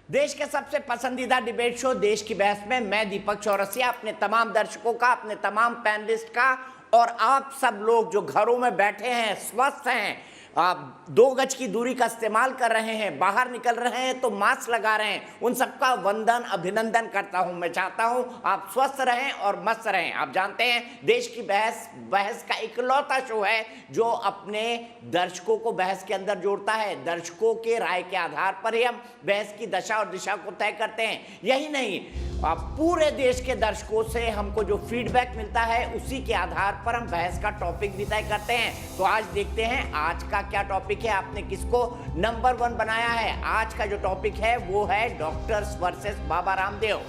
देश के सबसे पसंदीदा डिबेट शो देश की बहस में मैं दीपक चौरसिया अपने तमाम दर्शकों का, अपने तमाम पैनलिस्ट का और आप सब लोग जो घरों में बैठे हैं, स्वस्थ हैं, आप 2 गज की दूरी का इस्तेमाल कर रहे हैं, बाहर निकल रहे हैं तो मास्क लगा रहे हैं, उन सबका वंदन अभिनंदन करता हूं। मैं चाहता हूं आप स्वस्थ रहें और मस्त रहें। आप जानते हैं देश की बहस का इकलौता शो है जो अपने दर्शकों को बहस के अंदर जोड़ता है। दर्शकों के राय के आधार पर ही हम बहस की दशा और दिशा को तय करते हैं। यही नहीं, पूरे देश के दर्शकों से हमको जो फीडबैक मिलता है उसी के आधार पर हम बहस का टॉपिक भी तय करते हैं। तो आज देखते हैं आज का क्या टॉपिक है, आपने किसको नंबर 1 बनाया है। आज का जो टॉपिक है वो है डॉक्टर्स वर्सेस बाबा रामदेव।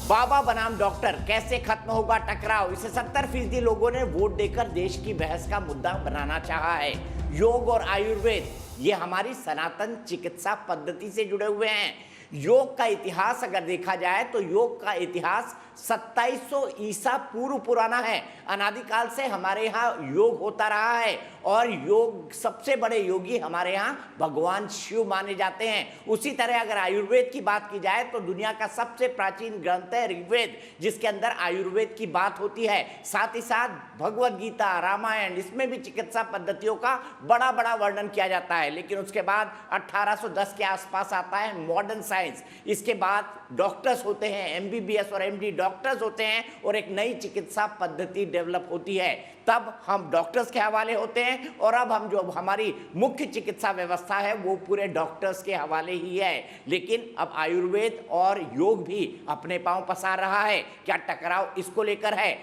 बाबा बनाम डॉक्टर, कैसे खत्म होगा टकराव, इसे 70% लोगों ने वोट देकर देश की बहस का मुद्दा बनाना चाहा है। योग और आयुर्वेद ये हमारी सनातन चिकित्सा पद्धति से जुड़े हुए हैं। योग का इतिहास अगर देखा जाए तो योग का इतिहास 2700 ईसा पूर्व पुराना है। अनादिकाल से हमारे यहाँ योग होता रहा है और योग सबसे बड़े योगी हमारे यहाँ भगवान शिव माने जाते हैं। उसी तरह अगर आयुर्वेद की बात की जाए तो दुनिया का सबसे प्राचीन ग्रंथ है ऋग्वेद, जिसके अंदर आयुर्वेद की बात होती है। साथ ही साथ भगवद गीता, रामायण, इसमें भी चिकित्सा पद्धतियों का बड़ा बड़ा वर्णन किया जाता है। लेकिन उसके बाद 1810 के आसपास आता है मॉडर्न साइंस। इसके बाद डॉक्टर्स होते हैं, MBBS और MD डॉक्टर्स होते हैं और एक नई चिकित्सा पद्धति डेवलप होती है। तब हम डॉक्टर्स के हवाले होते हैं और अब हम जो हमारी मुख्य चिकित्सा व्यवस्था है वो पूरे डॉक्टर्स के हवाले ही है। लेकिन अब आयुर्वेद और योग भी अपने पांव पसार रहा है। क्या टकराव इसको लेकर है?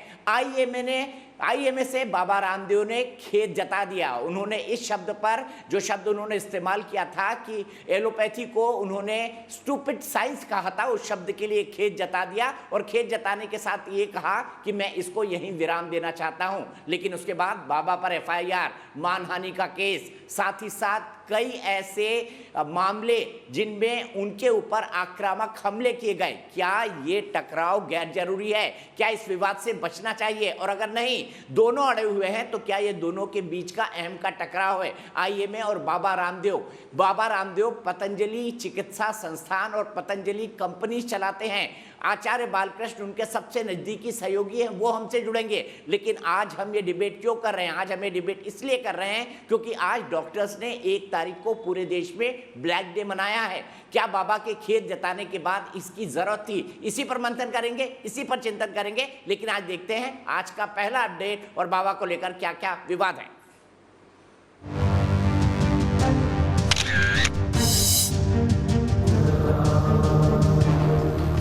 IMA से बाबा रामदेव ने खेद जता दिया। उन्होंने इस शब्द पर, जो शब्द उन्होंने इस्तेमाल किया था कि एलोपैथी को उन्होंने स्टूपिड साइंस कहा था, उस शब्द के लिए खेद जता दिया और खेद जताने के साथ ये कहा कि मैं इसको यहीं विराम देना चाहता हूं। लेकिन उसके बाद बाबा पर FIR, मानहानि का केस, साथ ही साथ कई ऐसे मामले जिनमें उनके ऊपर आक्रामक हमले किए गए। क्या ये टकराव गैर जरूरी है? क्या इस विवाद से बचना चाहिए? और अगर नहीं, दोनों अड़े हुए हैं, तो क्या ये दोनों के बीच का अहम का टकराव है? IMA और बाबा रामदेव पतंजलि चिकित्सा संस्थान और पतंजलि कंपनी चलाते हैं। आचार्य बालकृष्ण उनके सबसे नजदीकी सहयोगी हैं, वो हमसे जुड़ेंगे। लेकिन आज हम ये डिबेट क्यों कर रहे हैं? आज हम ये डिबेट इसलिए कर रहे हैं क्योंकि आज डॉक्टर्स ने 1 तारीख को पूरे देश में ब्लैक डे मनाया है। क्या बाबा के खेद जताने के बाद इसकी जरूरत थी? इसी पर मंथन करेंगे, इसी पर चिंतन करेंगे। लेकिन आज देखते हैं आज का पहला अपडेट और बाबा को लेकर क्या क्या विवाद है।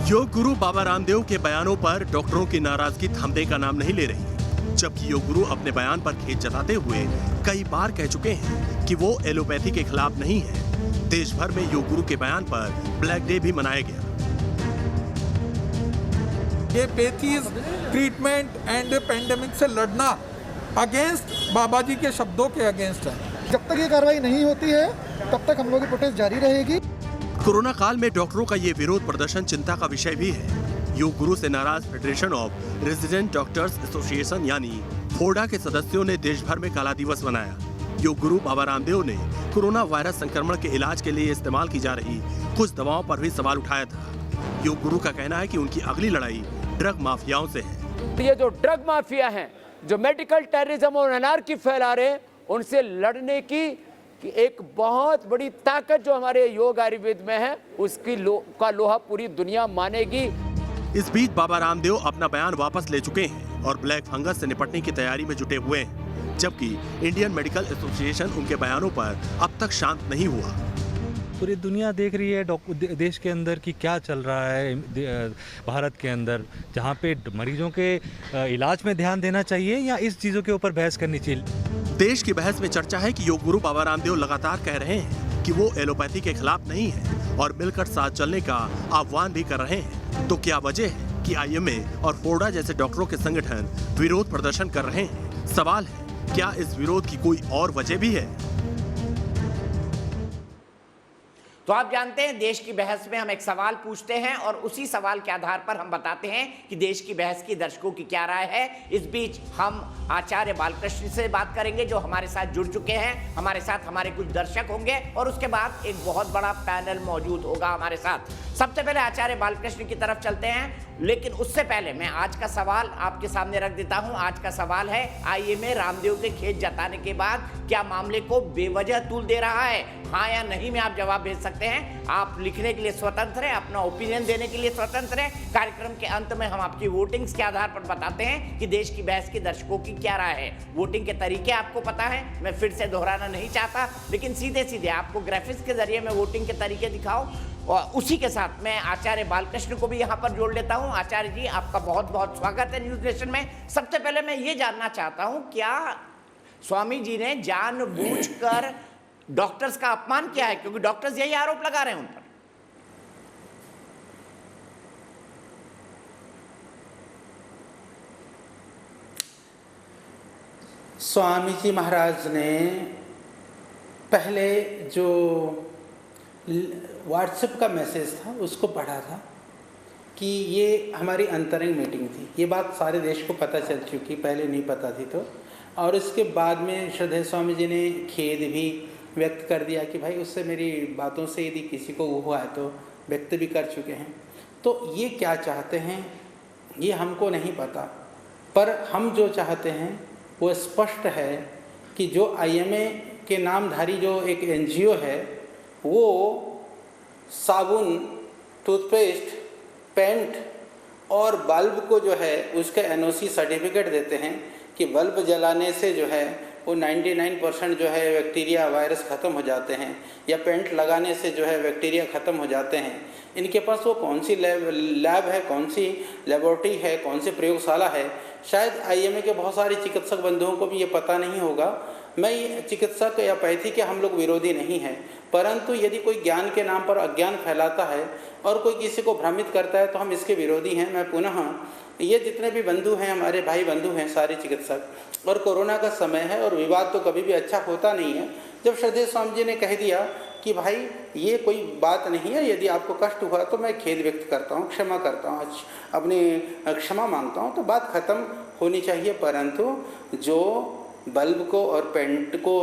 योग गुरु बाबा रामदेव के बयानों पर डॉक्टरों की नाराजगी थमने का नाम नहीं ले रही, जबकि योग गुरु अपने बयान पर खेद जताते हुए कई बार कह चुके हैं कि वो एलोपैथी के खिलाफ नहीं है। देश भर में योग गुरु के बयान पर ब्लैक डे भी मनाया गया। ये पैथीज ट्रीटमेंट एंड पेंडेमिक से लड़ना अगेंस्ट बाबा जी के शब्दों के अगेंस्ट है। जब तक ये कार्रवाई नहीं होती है तब तक हम लोगों की प्रोटेस्ट जारी रहेगी। कोरोना काल में डॉक्टरों का ये विरोध प्रदर्शन चिंता का विषय भी है। योग गुरु से नाराज federation of resident doctors association यानी फोडा के सदस्यों ने देश भर में काला दिवस मनाया। योग गुरु बाबा रामदेव ने कोरोना वायरस संक्रमण के इलाज के लिए इस्तेमाल की जा रही कुछ दवाओं पर भी सवाल उठाया था। योग गुरु का कहना है कि उनकी अगली लड़ाई ड्रग माफियाओं से है। ये जो ड्रग माफिया हैं, जो मेडिकल टेररिज्म और अनार्की फैला रहे हैं, उनसे लड़ने की कि एक बहुत बड़ी ताकत जो हमारे योग आयुर्वेद में है, उसकी का लोहा पूरी दुनिया मानेगी। इस बीच बाबा रामदेव अपना बयान वापस ले चुके हैं और ब्लैक फंगस से निपटने की तैयारी में जुटे हुए हैं, जबकि इंडियन मेडिकल एसोसिएशन उनके बयानों पर अब तक शांत नहीं हुआ। पूरी दुनिया देख रही है देश के अंदर कि क्या चल रहा है भारत के अंदर, जहाँ पे मरीजों के इलाज में ध्यान देना चाहिए या इस चीज़ों के ऊपर बहस करनी चाहिए। देश की बहस में चर्चा है कि योग गुरु बाबा रामदेव लगातार कह रहे हैं कि वो एलोपैथी के खिलाफ नहीं है और मिलकर साथ चलने का आह्वान भी कर रहे हैं। तो क्या वजह है कि IMA और फोडा जैसे डॉक्टरों के संगठन विरोध प्रदर्शन कर रहे हैं? सवाल है, क्या इस विरोध की कोई और वजह भी है? तो आप जानते हैं देश की बहस में हम एक सवाल पूछते हैं और उसी सवाल के आधार पर हम बताते हैं कि देश की बहस की दर्शकों की क्या राय है। इस बीच हम आचार्य बालकृष्ण से बात करेंगे जो हमारे साथ जुड़ चुके हैं। हमारे साथ हमारे कुछ दर्शक होंगे और उसके बाद एक बहुत बड़ा पैनल मौजूद होगा हमारे साथ। सबसे पहले आचार्य बालकृष्ण की तरफ चलते हैं, लेकिन उससे पहले मैं आज का सवाल आपके सामने रख देता हूं। आज का सवाल है, आईएमए रामदेव के खेत जताने के बाद क्या मामले को बेवजह तूल दे रहा है? हाँ या नहीं में आप जवाब भेज सकते हैं। आप लिखने के लिए स्वतंत्र हैं, अपना ओपिनियन देने के लिए स्वतंत्र हैं। कार्यक्रम के अंत में हम आपकी वोटिंग्स के आधार पर बताते हैं कि देश की बहस की दर्शकों की क्या राय है। वोटिंग के तरीके आपको पता है, मैं फिर से दोहराना नहीं चाहता, लेकिन सीधे सीधे आपको ग्राफिक्स के जरिए मैं वोटिंग के तरीके दिखाऊं। और उसी के साथ मैं आचार्य बालकृष्ण को भी यहाँ पर जोड़ लेता हूँ। आचार्य जी, आपका बहुत बहुत स्वागत है न्यूज नेशन में। सबसे पहले मैं ये जानना चाहता हूँ, क्या स्वामी जी ने जानबूझकर डॉक्टर्स का अपमान किया है? क्योंकि डॉक्टर्स यही आरोप लगा रहे हैं उन पर। स्वामी जी महाराज ने पहले जो व्हाट्सएप का मैसेज था उसको पढ़ा था कि ये हमारी अंतरंग मीटिंग थी। ये बात सारे देश को पता चल चुकी, पहले नहीं पता थी तो। और इसके बाद में श्रद्धेय स्वामी जी ने खेद भी व्यक्त कर दिया कि भाई उससे मेरी बातों से यदि किसी को वो हुआ है तो व्यक्त भी कर चुके हैं। तो ये क्या चाहते हैं ये हमको नहीं पता, पर हम जो चाहते हैं वो स्पष्ट है कि जो आईएमए के नामधारी जो एक एनजीओ है वो साबुन, टूथपेस्ट, पेंट और बल्ब को जो है उसका एनओसी सर्टिफिकेट देते हैं कि बल्ब जलाने से जो है वो 99% जो है बैक्टीरिया वायरस ख़त्म हो जाते हैं, या पेंट लगाने से जो है बैक्टीरिया ख़त्म हो जाते हैं। इनके पास वो कौन सी लैब है, कौन सी लेबोरेटरी है, कौन सी प्रयोगशाला है, शायद आईएमए के बहुत सारे चिकित्सक बंधुओं को भी ये पता नहीं होगा। मैं चिकित्सक या पैथी के हम लोग विरोधी नहीं हैं, परंतु यदि कोई ज्ञान के नाम पर अज्ञान फैलाता है और कोई किसी को भ्रमित करता है तो हम इसके विरोधी हैं। मैं पुनः ये जितने भी बंधु हैं, हमारे भाई बंधु हैं सारे चिकित्सक, और कोरोना का समय है और विवाद तो कभी भी अच्छा होता नहीं है। जब श्रद्धेय स्वामी जी ने कह दिया कि भाई ये कोई बात नहीं है, यदि आपको कष्ट हुआ तो मैं खेद व्यक्त करता हूँ, क्षमा करता हूँ, अपनी क्षमा मांगता हूँ, तो बात ख़त्म होनी चाहिए। परंतु जो बल्ब को और पेंट को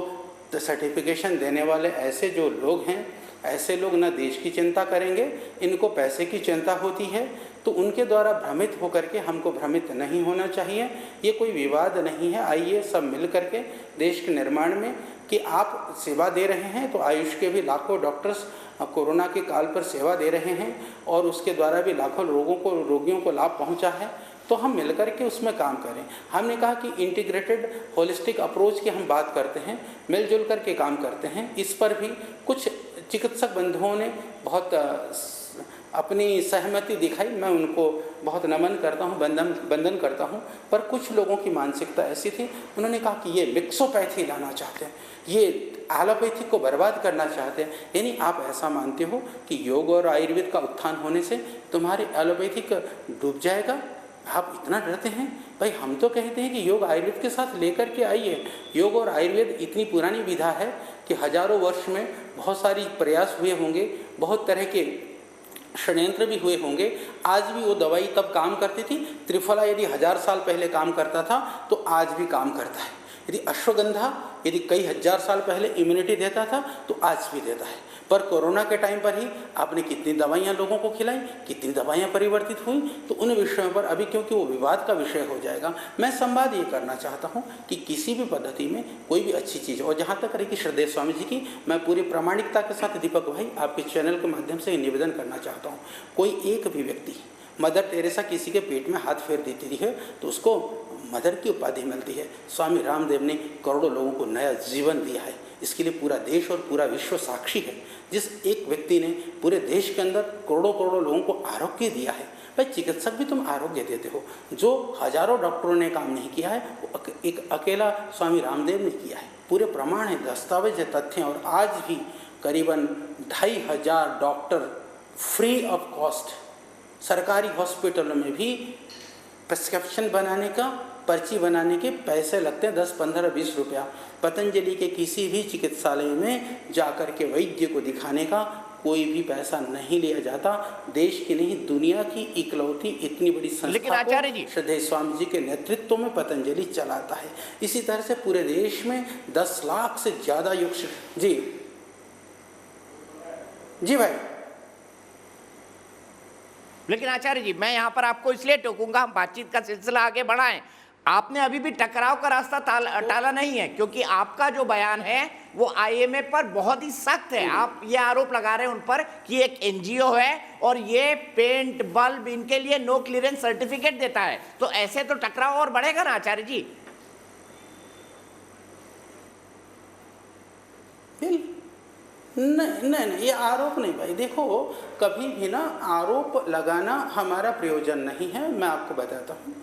सर्टिफिकेशन देने वाले ऐसे जो लोग हैं, ऐसे लोग न देश की चिंता करेंगे, इनको पैसे की चिंता होती है, तो उनके द्वारा भ्रमित होकर के हमको भ्रमित नहीं होना चाहिए। ये कोई विवाद नहीं है। आइए सब मिल करके देश के निर्माण में, कि आप सेवा दे रहे हैं तो आयुष के भी लाखों डॉक्टर्स कोरोना के काल पर सेवा दे रहे हैं और उसके द्वारा भी लाखों रोगियों को लाभ पहुंचा है, तो हम मिलकर के उसमें काम करें। हमने कहा कि इंटीग्रेटेड होलिस्टिक अप्रोच की हम बात करते हैं, मिलजुल करके काम करते हैं। इस पर भी कुछ चिकित्सक बंधुओं ने बहुत अपनी सहमति दिखाई, मैं उनको बहुत नमन करता हूँ, वंदन करता हूँ। पर कुछ लोगों की मानसिकता ऐसी थी, उन्होंने कहा कि ये मिक्सोपैथी लाना चाहते हैं, ये एलोपैथी को बर्बाद करना चाहते हैं। यानी आप ऐसा मानते हो कि योग और आयुर्वेद का उत्थान होने से तुम्हारे एलोपैथिक डूब जाएगा? आप इतना डरते हैं? भाई हम तो कहते हैं कि योग आयुर्वेद के साथ लेकर के आइए। योग और आयुर्वेद इतनी पुरानी विधा है कि हजारों वर्ष में बहुत सारी प्रयास हुए होंगे, बहुत तरह के षड्यंत्र भी हुए होंगे। आज भी वो दवाई तब काम करती थी। त्रिफला यदि 1000 साल पहले काम करता था तो आज भी काम करता है। यदि अश्वगंधा यदि कई हजार साल पहले इम्यूनिटी देता था तो आज भी देता है। पर कोरोना के टाइम पर ही आपने कितनी दवाइयाँ लोगों को खिलाई, कितनी दवाइयाँ परिवर्तित हुई, तो उन विषयों पर अभी क्योंकि वो विवाद का विषय हो जाएगा, मैं संवाद ये करना चाहता हूँ कि किसी भी पद्धति में कोई भी अच्छी चीज़, और जहाँ तक रही कि श्रद्धेय स्वामी जी की, मैं पूरी प्रामाणिकता के साथ दीपक भाई आपके चैनल के माध्यम से निवेदन करना चाहता हूँ, कोई एक भी व्यक्ति मदर टेरेसा किसी के पेट में हाथ फेर देती है तो उसको मदर की उपाधि मिलती है। स्वामी रामदेव ने करोड़ों लोगों को नया जीवन दिया है, इसके लिए पूरा देश और पूरा विश्व साक्षी है। जिस एक व्यक्ति ने पूरे देश के अंदर करोड़ों लोगों को आरोग्य दिया है, भाई चिकित्सक भी तुम आरोग्य देते हो। जो हजारों डॉक्टरों ने काम नहीं किया है वो एक अकेला स्वामी रामदेव ने किया है। पूरे प्रमाण है, दस्तावेज है, तथ्य हैं। और आज भी करीबन 2500 डॉक्टर फ्री ऑफ कॉस्ट सरकारी हॉस्पिटलों में भी प्रिस्क्रिप्शन बनाने का, पर्ची बनाने के पैसे लगते हैं 10, 15, 20 रुपया। पतंजलि के किसी भी चिकित्सालय में जाकर के वैद्य को दिखाने का कोई भी पैसा नहीं लिया जाता। देश की नहीं, दुनिया की इकलौती इतनी बड़ी लेकिन संस्था आचार्य जी, को श्रद्धेय स्वामी जी के नेतृत्व में पतंजलि चलाता है। इसी तरह से पूरे देश में 10 लाख से ज़्यादा योग जी भाई। लेकिन आचार्य जी, मैं यहाँ पर आपको इसलिए टोकूंगा, हम बातचीत का सिलसिला आगे बढ़ाएं। आपने अभी भी टकराव का रास्ता टाला नहीं है, क्योंकि आपका जो बयान है वो आईएमए पर बहुत ही सख्त है। आप ये आरोप लगा रहे हैं उन पर कि एक एनजीओ है और ये पेंट बल्ब इनके लिए नो क्लियरेंस सर्टिफिकेट देता है, तो ऐसे तो टकराव और बढ़ेगा ना आचार्य जी। नहीं, ये आरोप नहीं भाई। देखो, कभी भी ना आरोप लगाना हमारा प्रयोजन नहीं है। मैं आपको बताता हूँ,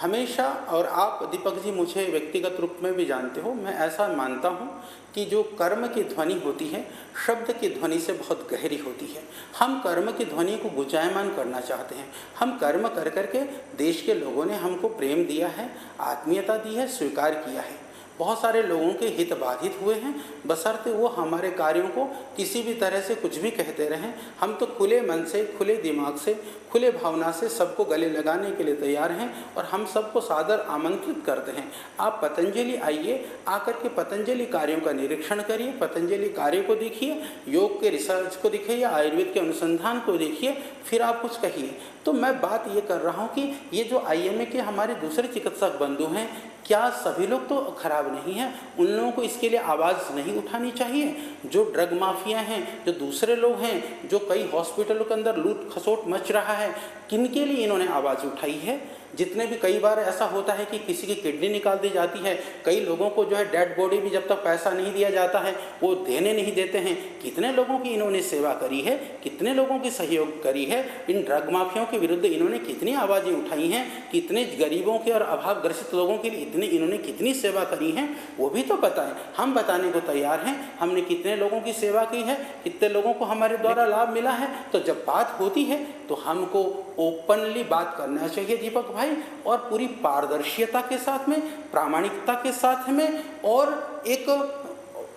हमेशा, और आप दीपक जी मुझे व्यक्तिगत रूप में भी जानते हो, मैं ऐसा मानता हूँ कि जो कर्म की ध्वनि होती है शब्द की ध्वनि से बहुत गहरी होती है। हम कर्म की ध्वनि को गुंजायमान करना चाहते हैं। हम कर्म कर करके देश के लोगों ने हमको प्रेम दिया है, आत्मीयता दी है, स्वीकार किया है। बहुत सारे लोगों के हित बाधित हुए हैं, बशर्ते वो हमारे कार्यों को किसी भी तरह से कुछ भी कहते रहें। हम तो खुले मन से, खुले दिमाग से, खुले भावना से सबको गले लगाने के लिए तैयार हैं और हम सबको सादर आमंत्रित करते हैं। आप पतंजलि आइए, आकर के पतंजलि कार्यों का निरीक्षण करिए, पतंजलि कार्य को देखिए, योग के रिसर्च को देखिए, आयुर्वेद के अनुसंधान को देखिए, फिर आप कुछ कहिए। तो मैं बात ये कर रहा हूँ कि ये जो आईएमए के हमारे दूसरे चिकित्सक बंधु हैं, क्या सभी लोग तो खराब नहीं हैं? उन लोगों को इसके लिए आवाज़ नहीं उठानी चाहिए? जो ड्रग माफिया हैं, जो दूसरे लोग हैं, जो कई हॉस्पिटलों के अंदर लूट खसोट मच रहा है, किनके लिए इन्होंने आवाज़ उठाई है? जितने भी, कई बार ऐसा होता है कि किसी की किडनी निकाल दी जाती है, कई लोगों को जो है डेड बॉडी भी जब तक पैसा नहीं दिया जाता है वो देने नहीं देते हैं। कितने लोगों की इन्होंने सेवा करी है, कितने लोगों की सहयोग करी है। इन ड्रग माफियाओं के विरुद्ध इन्होंने कितनी आवाज़ें उठाई हैं, कितने गरीबों के और अभावग्रसित लोगों के लिए इन्होंने कितनी सेवा करी है, वो भी तो बताएं। हम बताने को तैयार हैं हमने कितने लोगों की सेवा की है, कितने लोगों को हमारे द्वारा लाभ मिला है। तो जब बात होती है तो हमको ओपनली बात करना चाहिए दीपक भाई, और पूरी पारदर्शिता के साथ में, प्रामाणिकता के साथ में, और एक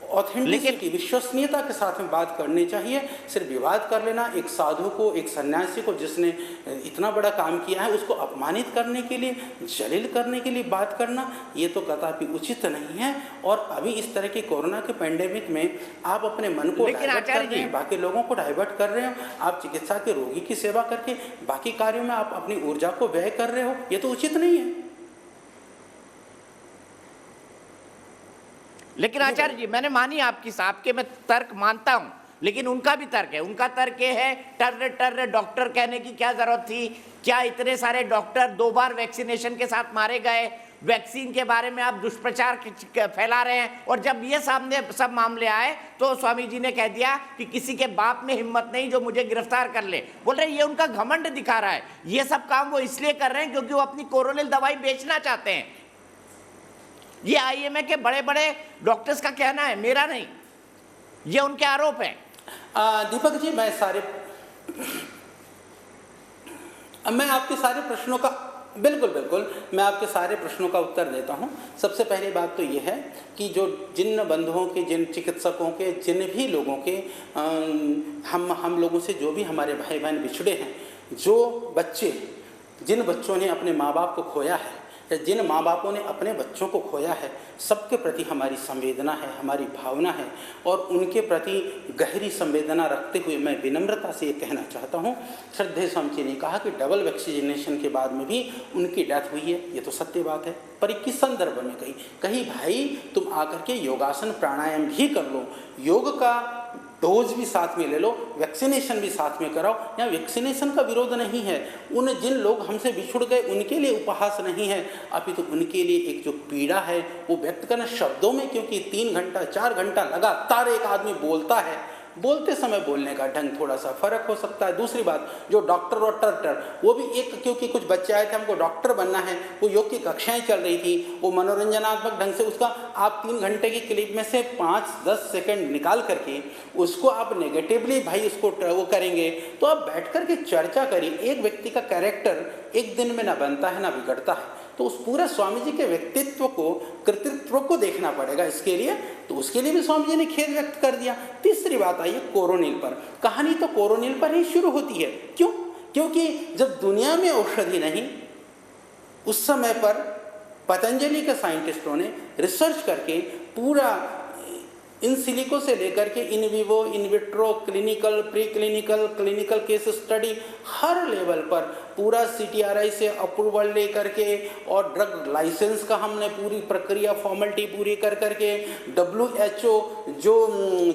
ऑथेंटिसिटी, विश्वसनीयता के साथ में बात करनी चाहिए। सिर्फ विवाद कर लेना, एक साधु को, एक सन्यासी को जिसने इतना बड़ा काम किया है उसको अपमानित करने के लिए, जलील करने के लिए बात करना, ये तो कदापि उचित नहीं है। और अभी इस तरह की कोरोना के पेंडेमिक में आप अपने मन को डाइवर्ट कर रहे हैं, बाकी लोगों को डाइवर्ट कर रहे हो। आप चिकित्सा के रोगी की सेवा करके बाकी कार्यों में आप अपनी ऊर्जा को व्यय कर रहे हो, ये तो उचित नहीं है। लेकिन आचार्य जी, मैंने मानी आपकी, साहब के मैं तर्क मानता हूं, लेकिन उनका भी तर्क है। उनका तर्क ये है, टर्र डॉक्टर कहने की क्या जरूरत थी? क्या इतने सारे डॉक्टर 2 बार वैक्सीनेशन के साथ मारे गए? वैक्सीन के बारे में आप दुष्प्रचार फैला रहे हैं, और जब ये सामने सब मामले आए तो स्वामी जी ने कह दिया कि किसी के बाप में हिम्मत नहीं जो मुझे गिरफ्तार कर ले। बोल रहे ये उनका घमंड दिखा रहा है। ये सब काम वो इसलिए कर रहे हैं क्योंकि वो अपनी कोरोनिल दवाई बेचना चाहते हैं। ये आईएमए के बड़े बड़े डॉक्टर्स का कहना है, मेरा नहीं, ये उनके आरोप हैं। दीपक जी, मैं आपके सारे प्रश्नों का बिल्कुल मैं आपके सारे प्रश्नों का उत्तर देता हूं। सबसे पहली बात तो ये है कि जो जिन बंधुओं के, जिन चिकित्सकों के, जिन भी लोगों के हम लोगों से जो भी हमारे भाई बहन बिछड़े हैं, जो बच्चे, जिन बच्चों ने अपने माँ बाप को खोया है, या जिन माँ बापों ने अपने बच्चों को खोया है, सबके प्रति हमारी संवेदना है, हमारी भावना है। और उनके प्रति गहरी संवेदना रखते हुए मैं विनम्रता से ये कहना चाहता हूँ, श्रद्धेय स्वामी जी ने कहा कि डबल वैक्सीनेशन के बाद में भी उनकी डेथ हुई है, ये तो सत्य बात है। पर किस संदर्भ में कहीं भाई तुम आकर के योगासन प्राणायाम भी कर लो, योग का डोज भी साथ में ले लो, वैक्सीनेशन भी साथ में कराओ। यहाँ वैक्सीनेशन का विरोध नहीं है, उन जिन लोग हमसे बिछुड़ गए उनके लिए उपहास नहीं है, अभी तो उनके लिए एक जो पीड़ा है वो व्यक्त करना शब्दों में, क्योंकि 3 घंटा 4 घंटा लगातार एक आदमी बोलता है, बोलते समय बोलने का ढंग थोड़ा सा फर्क हो सकता है। दूसरी बात, जो डॉक्टर और टर्टर, वो भी एक, क्योंकि कुछ बच्चे आए थे हमको डॉक्टर बनना है, वो योग की कक्षाएं चल रही थी, वो मनोरंजनात्मक ढंग से उसका आप 3 घंटे की क्लिप में से 5-10 सेकंड निकाल करके उसको आप नेगेटिवली भाई उसको वो करेंगे, तो आप बैठ कर के चर्चा करिए। एक व्यक्ति का कैरेक्टर एक दिन में ना बनता है ना बिगड़ता है। तो उस पूरे स्वामी जी के व्यक्तित्व को, कृतित्व को देखना पड़ेगा इसके लिए, तो उसके लिए भी स्वामी जी ने खेद व्यक्त कर दिया। तीसरी बात आई कोरोनिल पर। कहानी तो कोरोनिल पर ही शुरू होती है। क्यों? क्योंकि जब दुनिया में औषधि नहीं, उस समय पर पतंजलि के साइंटिस्टों ने रिसर्च करके पूरा इन सिलिको से लेकर के in vivo, in vitro, clinical, pre clinical, clinical case study, her level पर पूरा CTRI से अप्रूवल लेकर के और ड्रग लाइसेंस का हमने पूरी प्रक्रिया फॉर्मेलिटी पूरी कर करके, WHO जो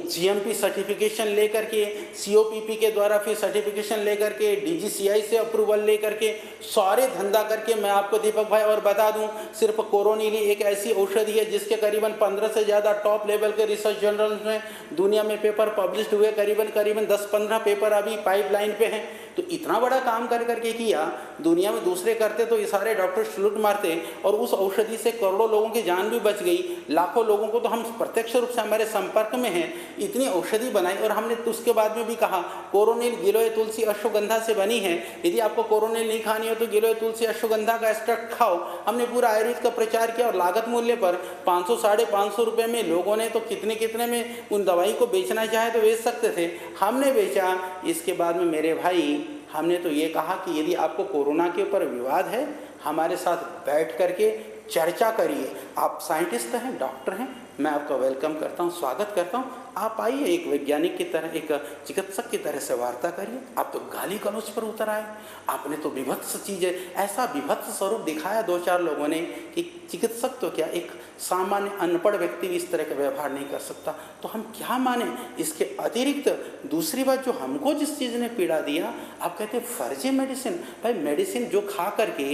GMP सर्टिफिकेशन लेकर के, COPP के द्वारा फिर सर्टिफिकेशन लेकर के, DGCI से अप्रूवल लेकर के, सारे धंधा करके मैं आपको दीपक भाई और बता दूं, सिर्फ कोरोनिल एक ऐसी औषधि है जिसके करीबन 15 से ज़्यादा टॉप लेवल के रिसर्च जर्नल्स में दुनिया में पेपर पब्लिश्ड हुए, करीबन 10-15 पेपर अभी पाइपलाइन पे हैं। तो इतना बड़ा काम कर करके किया, दुनिया में दूसरे करते तो ये सारे डॉक्टर सलूट मारते, और उस औषधि से करोड़ों लोगों की जान भी बच गई, लाखों लोगों को तो हम प्रत्यक्ष रूप से हमारे संपर्क में हैं। इतनी औषधि बनाई और हमने तो उसके बाद में भी कहा कोरोनिल गिलोय तुलसी अश्वगंधा से बनी है, यदि आपको कोरोनिल नहीं खानी हो तो गिलोय तुलसी अश्वगंधा का एक्सट्रैक्ट खाओ। हमने पूरा आयुर्वेद का प्रचार किया और लागत मूल्य पर 500-550 रुपये में लोगों ने तो कितने में उन दवाई को बेचना चाहे तो बेच सकते थे, हमने बेचा। इसके बाद में मेरे भाई हमने तो ये कहा कि यदि आपको कोरोना के ऊपर विवाद है, हमारे साथ बैठ करके चर्चा करिए। आप साइंटिस्ट हैं, डॉक्टर हैं, मैं आपका वेलकम करता हूं, स्वागत करता हूं। आप आइए, एक वैज्ञानिक की तरह, एक चिकित्सक की तरह से वार्ता करिए। आप तो गाली गलौज पर उतर आए, आपने तो विभत्स चीज़ें, ऐसा विभत्स स्वरूप दिखाया 2-4 लोगों ने कि चिकित्सक तो क्या, एक सामान्य अनपढ़ व्यक्ति भी इस तरह का व्यवहार नहीं कर सकता। तो हम क्या माने? इसके अतिरिक्त दूसरी बात जो हमको जिस चीज़ ने पीड़ा दिया, आप कहते हैं फर्जी मेडिसिन। भाई मेडिसिन जो खा करके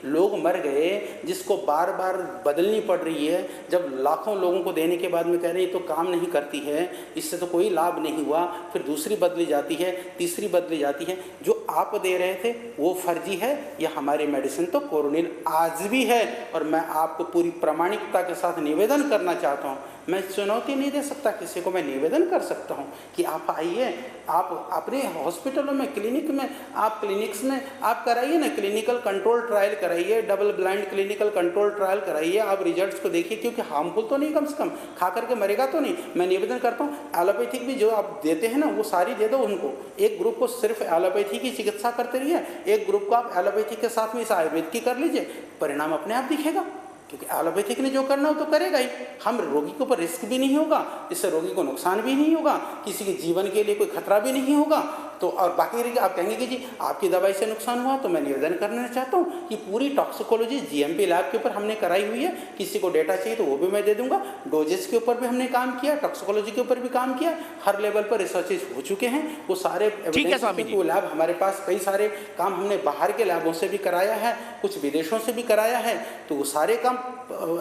लोग मर गए, जिसको बार बार बदलनी पड़ रही है, जब लाखों लोगों को देने के बाद में कह रहे हैं ये तो काम नहीं करती है, इससे तो कोई लाभ नहीं हुआ, फिर दूसरी बदली जाती है, तीसरी बदली जाती है। जो आप दे रहे थे वो फर्जी है, या हमारी मेडिसिन तो कोरोनिल आज भी है। और मैं आपको पूरी प्रामाणिकता के साथ निवेदन करना चाहता हूँ, मैं चुनौती नहीं दे सकता किसी को, मैं निवेदन कर सकता हूँ कि आप आइए, आप अपने हॉस्पिटलों में, क्लिनिक में, आप क्लिनिक्स में आप कराइए ना, क्लिनिकल कंट्रोल ट्रायल कराइए, double blind clinical control trial कराइए, आप रिजल्ट्स को देखिए, क्योंकि हार्मफुल तो नहीं, कम से कम खा करके मरेगा तो नहीं। मैं निवेदन करता हूँ एलोपैथिक भी जो आप देते हैं ना वो सारी दे दो उनको। एक ग्रुप को सिर्फ एलोपैथी की चिकित्सा करते रहिए, एक ग्रुप को आप एलोपैथी के साथ में इस आयुर्वेद की कर लीजिए, परिणाम अपने आप दिखेगा। क्योंकि एलोपैथिक ने जो करना हो तो करेगा ही, हम रोगी के ऊपर रिस्क भी नहीं होगा, इससे रोगी को नुकसान भी नहीं होगा, किसी के जीवन के लिए कोई खतरा भी नहीं होगा। तो और बाकी आप कहेंगे कि जी आपकी दवाई से नुकसान हुआ, तो मैं निवेदन करना चाहता हूँ कि पूरी टॉक्सिकोलॉजी GMP लैब के ऊपर हमने कराई हुई है, किसी को डेटा चाहिए तो वो भी मैं दे दूंगा। डोजेस के ऊपर भी हमने काम किया, टॉक्सिकोलॉजी के ऊपर भी काम किया, हर लेवल पर रिसर्चेज हो चुके हैं, वो सारे वो लैब हमारे पास, कई सारे काम हमने बाहर के लैबों से भी कराया है, कुछ विदेशों से भी कराया है, तो वो सारे काम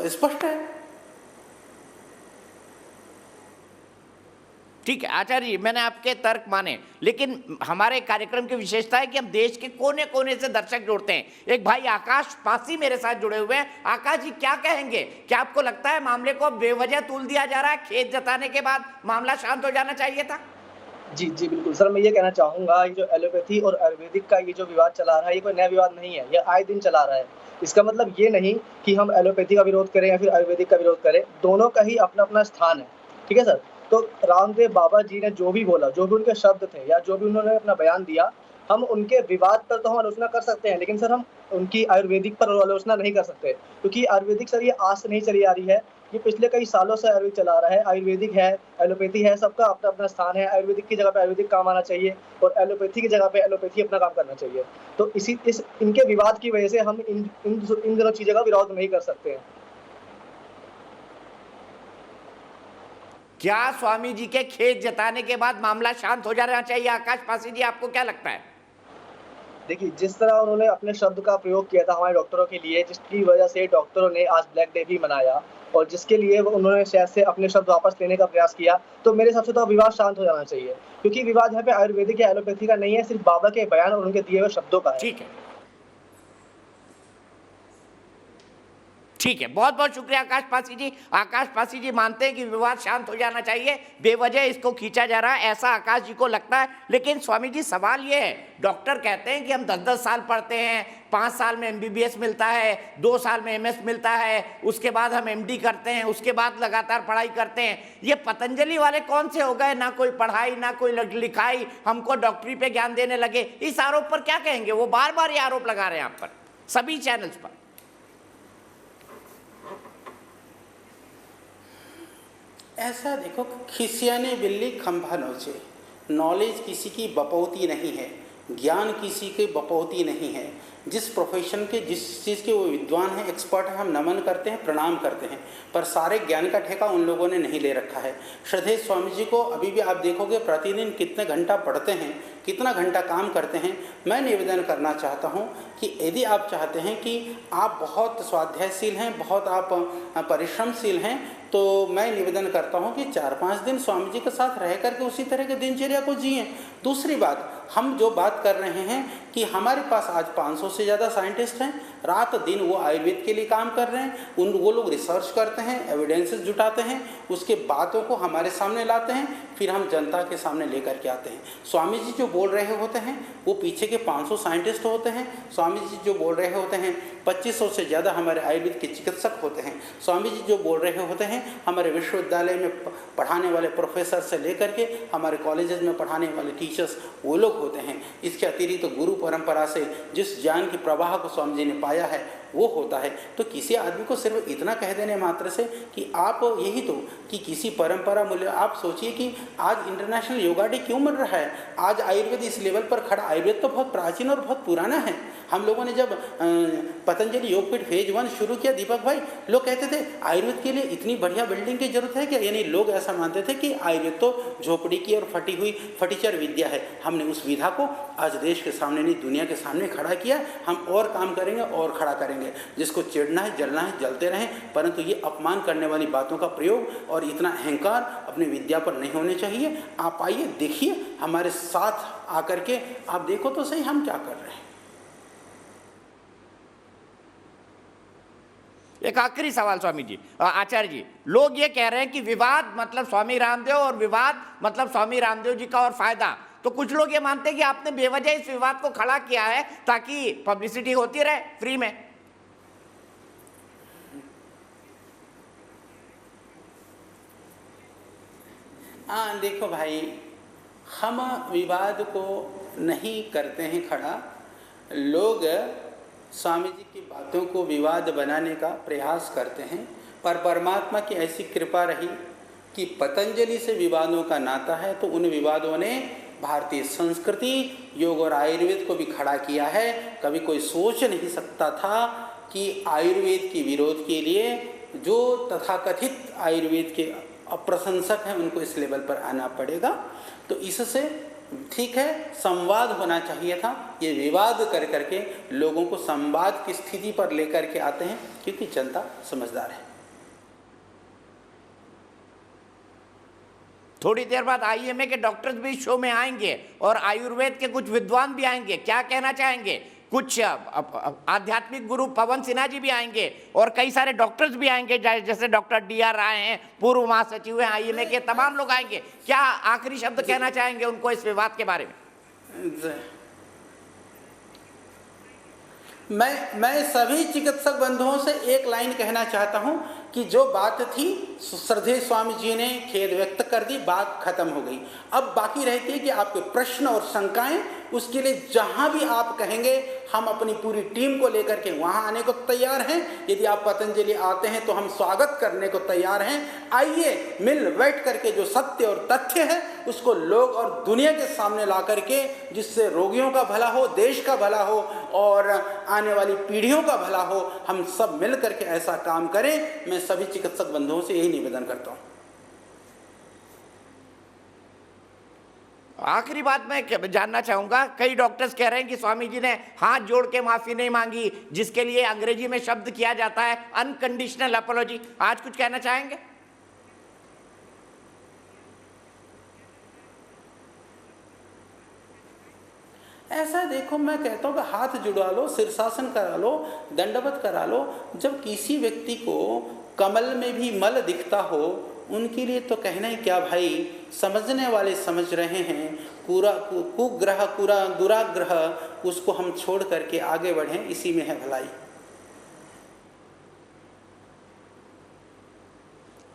स्पष्ट है। ठीक है आचार्य जी, मैंने आपके तर्क माने, लेकिन हमारे कार्यक्रम की विशेषता है कि हम देश के कोने कोने से दर्शक जोड़ते हैं। एक भाई आकाश पासी मेरे साथ जुड़े हुए हैं। आकाश जी क्या कहेंगे, क्या आपको लगता है मामले को बेवजह तूल दिया जा रहा है? खेद जताने के बाद मामला शांत हो जाना चाहिए था? जी जी बिल्कुल सर, मैं ये कहना चाहूँगा, ये जो एलोपैथी और आयुर्वेदिक का ये जो विवाद चला रहा है, ये कोई नया विवाद नहीं है, ये आए दिन चला रहा है। इसका मतलब ये नहीं कि हम एलोपैथी का विरोध करें या फिर आयुर्वेदिक का विरोध करें, दोनों का ही अपना अपना स्थान है, ठीक है सर। तो रामदेव बाबा जी ने जो भी बोला, जो भी उनके शब्द थे या जो भी उन्होंने अपना बयान दिया, हम उनके विवाद पर तो हम आलोचना कर सकते हैं, लेकिन सर हम उनकी आयुर्वेदिक पर आलोचना नहीं कर सकते, क्योंकि आयुर्वेदिक सर ये आज से नहीं चली आ रही है, ये पिछले कई सालों से आयुर्वेद चला रहा है। आयुर्वेदिक है, एलोपैथी है, सबका अपना अपना स्थान है। आयुर्वेदिक की जगह पे आयुर्वेदिक काम आना चाहिए और एलोपैथी की जगह पे एलोपैथी अपना काम करना चाहिए। तो इनके विवाद की वजह से हम इन दोनों चीज़ों का विरोध नहीं कर सकते हैं। क्या स्वामी जी के खेद जताने के बाद मामला शांत हो जाना चाहिए? आकाश पासी जी, आपको क्या लगता है? देखिए, जिस तरह उन्होंने अपने शब्द का प्रयोग किया था हमारे डॉक्टरों के लिए, जिसकी वजह से डॉक्टरों ने आज ब्लैक डे भी मनाया और जिसके लिए उन्होंने शायद से अपने शब्द वापस लेने का प्रयास किया, तो मेरे हिसाब से तो विवाद शांत हो जाना चाहिए, क्योंकि विवाद यहाँ पे आयुर्वेदिक या एलोपैथी का नहीं है, सिर्फ बाबा के बयान और उनके दिए हुए शब्दों का है। ठीक है, ठीक है, बहुत बहुत शुक्रिया आकाश पासी जी। आकाश पासी जी मानते हैं कि विवाद शांत हो जाना चाहिए, बेवजह इसको खींचा जा रहा है, ऐसा आकाश जी को लगता है। लेकिन स्वामी जी सवाल ये है, डॉक्टर कहते हैं कि हम 10-10 साल पढ़ते हैं, 5 साल में MBBS मिलता है, 2 साल में MS मिलता है, उसके बाद हम MD करते हैं, उसके बाद लगातार पढ़ाई करते हैं। ये पतंजलि वाले कौन से हो गए, ना कोई पढ़ाई ना कोई लिखाई, हमको डॉक्टरी पे ज्ञान देने लगे। इस आरोप पर क्या कहेंगे? वो बार बार ये आरोप लगा रहे हैं आप पर, सभी चैनल्स पर। ऐसा देखो, खिसियाने बिल्ली खंभा नोचे। नॉलेज किसी की बपौती नहीं है, ज्ञान किसी की बपौती नहीं है। जिस प्रोफेशन के, जिस चीज़ के वो विद्वान हैं, एक्सपर्ट हैं, हम नमन करते हैं, प्रणाम करते हैं, पर सारे ज्ञान का ठेका उन लोगों ने नहीं ले रखा है। श्रद्धेय स्वामी जी को अभी भी आप देखोगे प्रतिदिन कितने घंटा पढ़ते हैं, कितना घंटा काम करते हैं। मैं निवेदन करना चाहता हूं कि यदि आप चाहते हैं कि आप बहुत स्वाध्यायशील हैं, बहुत आप परिश्रमशील हैं, तो मैं निवेदन करता हूं कि 4-5 दिन स्वामी जी के साथ रह करके उसी तरह के दिनचर्या को जिएं। दूसरी बात, हम जो बात कर रहे हैं कि हमारे पास आज 500 से ज़्यादा साइंटिस्ट हैं, रात दिन वो आयुर्वेद के लिए काम कर रहे हैं, वो लोग रिसर्च करते हैं, एविडेंसेस जुटाते हैं, उसके बातों को हमारे सामने लाते हैं, फिर हम जनता के सामने लेकर के आते हैं। स्वामी जी जो बोल रहे होते हैं वो पीछे के 500 साइंटिस्ट होते हैं। स्वामी जी जो बोल रहे होते हैं 2500 से ज़्यादा हमारे आयुर्वेद के चिकित्सक होते हैं। स्वामी जी जो बोल रहे होते हैं हमारे विश्वविद्यालय में पढ़ाने वाले प्रोफेसर से लेकर के हमारे कॉलेजेस में पढ़ाने वाले टीचर्स वो लोग होते हैं। इसके अतिरिक्त तो गुरु परंपरा से जिस ज्ञान की प्रवाह को स्वामी जी ने पाया है वो होता है। तो किसी आदमी को सिर्फ इतना कह देने मात्र से कि आप यही तो कि किसी परंपरा मूल्य, आप सोचिए कि आज इंटरनेशनल योगा डे क्यों मिल रहा है। आज आयुर्वेद इस लेवल पर खड़ा, आयुर्वेद तो बहुत प्राचीन और बहुत पुराना है। हम लोगों ने जब पतंजलि योगपीठ फेज 1 शुरू किया, दीपक भाई, लोग कहते थे आयुर्वेद के लिए इतनी बढ़िया बिल्डिंग की जरूरत है क्या? यानी लोग ऐसा मानते थे कि आयुर्वेद तो झोपड़ी की और फटी हुई फटीचर विद्या है। हमने उस विधा को आज देश के सामने नहीं, दुनिया के सामने खड़ा किया। हम और काम करेंगे और खड़ा करेंगे। जिसको चिढ़ना है, जलना है, जलते रहें, परंतु ये अपमान करने वाली बातों का प्रयोग और इतना अहंकार अपनी विद्या पर नहीं होने चाहिए। आप आइए, देखिए, हमारे साथ आकर के आप देखो तो सही हम क्या कर रहे हैं। एक आखिरी सवाल स्वामी जी, आचार्य जी, लोग ये कह रहे हैं कि विवाद मतलब स्वामी रामदेव और विवाद मतलब स्वामी रामदेव जी का और फायदा। तो कुछ लोग ये मानते हैं कि आपने बेवजह इस विवाद को खड़ा किया है ताकि पब्लिसिटी होती रहे फ्री में। हाँ देखो भाई, हम विवाद को नहीं करते हैं खड़ा। लोग स्वामी जी की बातों को विवाद बनाने का प्रयास करते हैं, पर परमात्मा की ऐसी कृपा रही कि पतंजलि से विवादों का नाता है, तो उन विवादों ने भारतीय संस्कृति, योग और आयुर्वेद को भी खड़ा किया है। कभी कोई सोच नहीं सकता था कि आयुर्वेद के विरोध के लिए जो तथाकथित आयुर्वेद के अप्रशंसक हैं उनको इस लेवल पर आना पड़ेगा। तो इससे ठीक है, संवाद होना चाहिए था। ये विवाद कर करके लोगों को संवाद की स्थिति पर लेकर के आते हैं, क्योंकि जनता समझदार है। थोड़ी देर बाद IMA के डॉक्टर्स भी शो में आएंगे और आयुर्वेद के कुछ विद्वान भी आएंगे। क्या कहना चाहेंगे? कुछ आध्यात्मिक गुरु पवन सिन्हा जी भी आएंगे और कई सारे डॉक्टर्स भी आएंगे, जैसे डॉक्टर DR राय हैं, पूर्व महासचिव हैं IMA के, तमाम लोग आएंगे। क्या आखिरी शब्द कहना चाहेंगे उनको इस विवाद के बारे में? मैं सभी चिकित्सक बंधुओं से एक लाइन कहना चाहता हूं कि जो बात थी श्रद्धेय स्वामी जी ने खेद व्यक्त कर दी, बात खत्म हो गई। अब बाकी रहती है कि आपके प्रश्न और शंकाएं, उसके लिए जहां भी आप कहेंगे हम अपनी पूरी टीम को लेकर के वहां आने को तैयार हैं। यदि आप पतंजलि आते हैं तो हम स्वागत करने को तैयार हैं। आइए, मिल बैठ करके जो सत्य और तथ्य है उसको लोग और दुनिया के सामने ला करके, जिससे रोगियों का भला हो, देश का भला हो और आने वाली पीढ़ियों का भला हो, हम सब मिल करके ऐसा काम करें। मैं सभी चिकित्सक बंधुओं से यही निवेदन करता हूं। आखिरी बात मैं जानना चाहूंगा, कई डॉक्टर्स कह रहे हैं कि स्वामी जी ने हाथ जोड़ के माफी नहीं मांगी, जिसके लिए अंग्रेजी में शब्द किया जाता है अनकंडीशनल अपॉलॉजी। आज कुछ कहना चाहेंगे? ऐसा देखो, मैं कहता हूँ कि हाथ जुड़ा लो, शीर्षासन करा लो, दंडवत करा लो। जब किसी व्यक्ति को कमल में भी मल दिखता हो, उनके लिए तो कहना ही क्या भाई, समझने वाले समझ रहे हैं। कुग्रह पूरा दुराग्रह, उसको हम छोड़ करके आगे बढ़ें, इसी में है भलाई।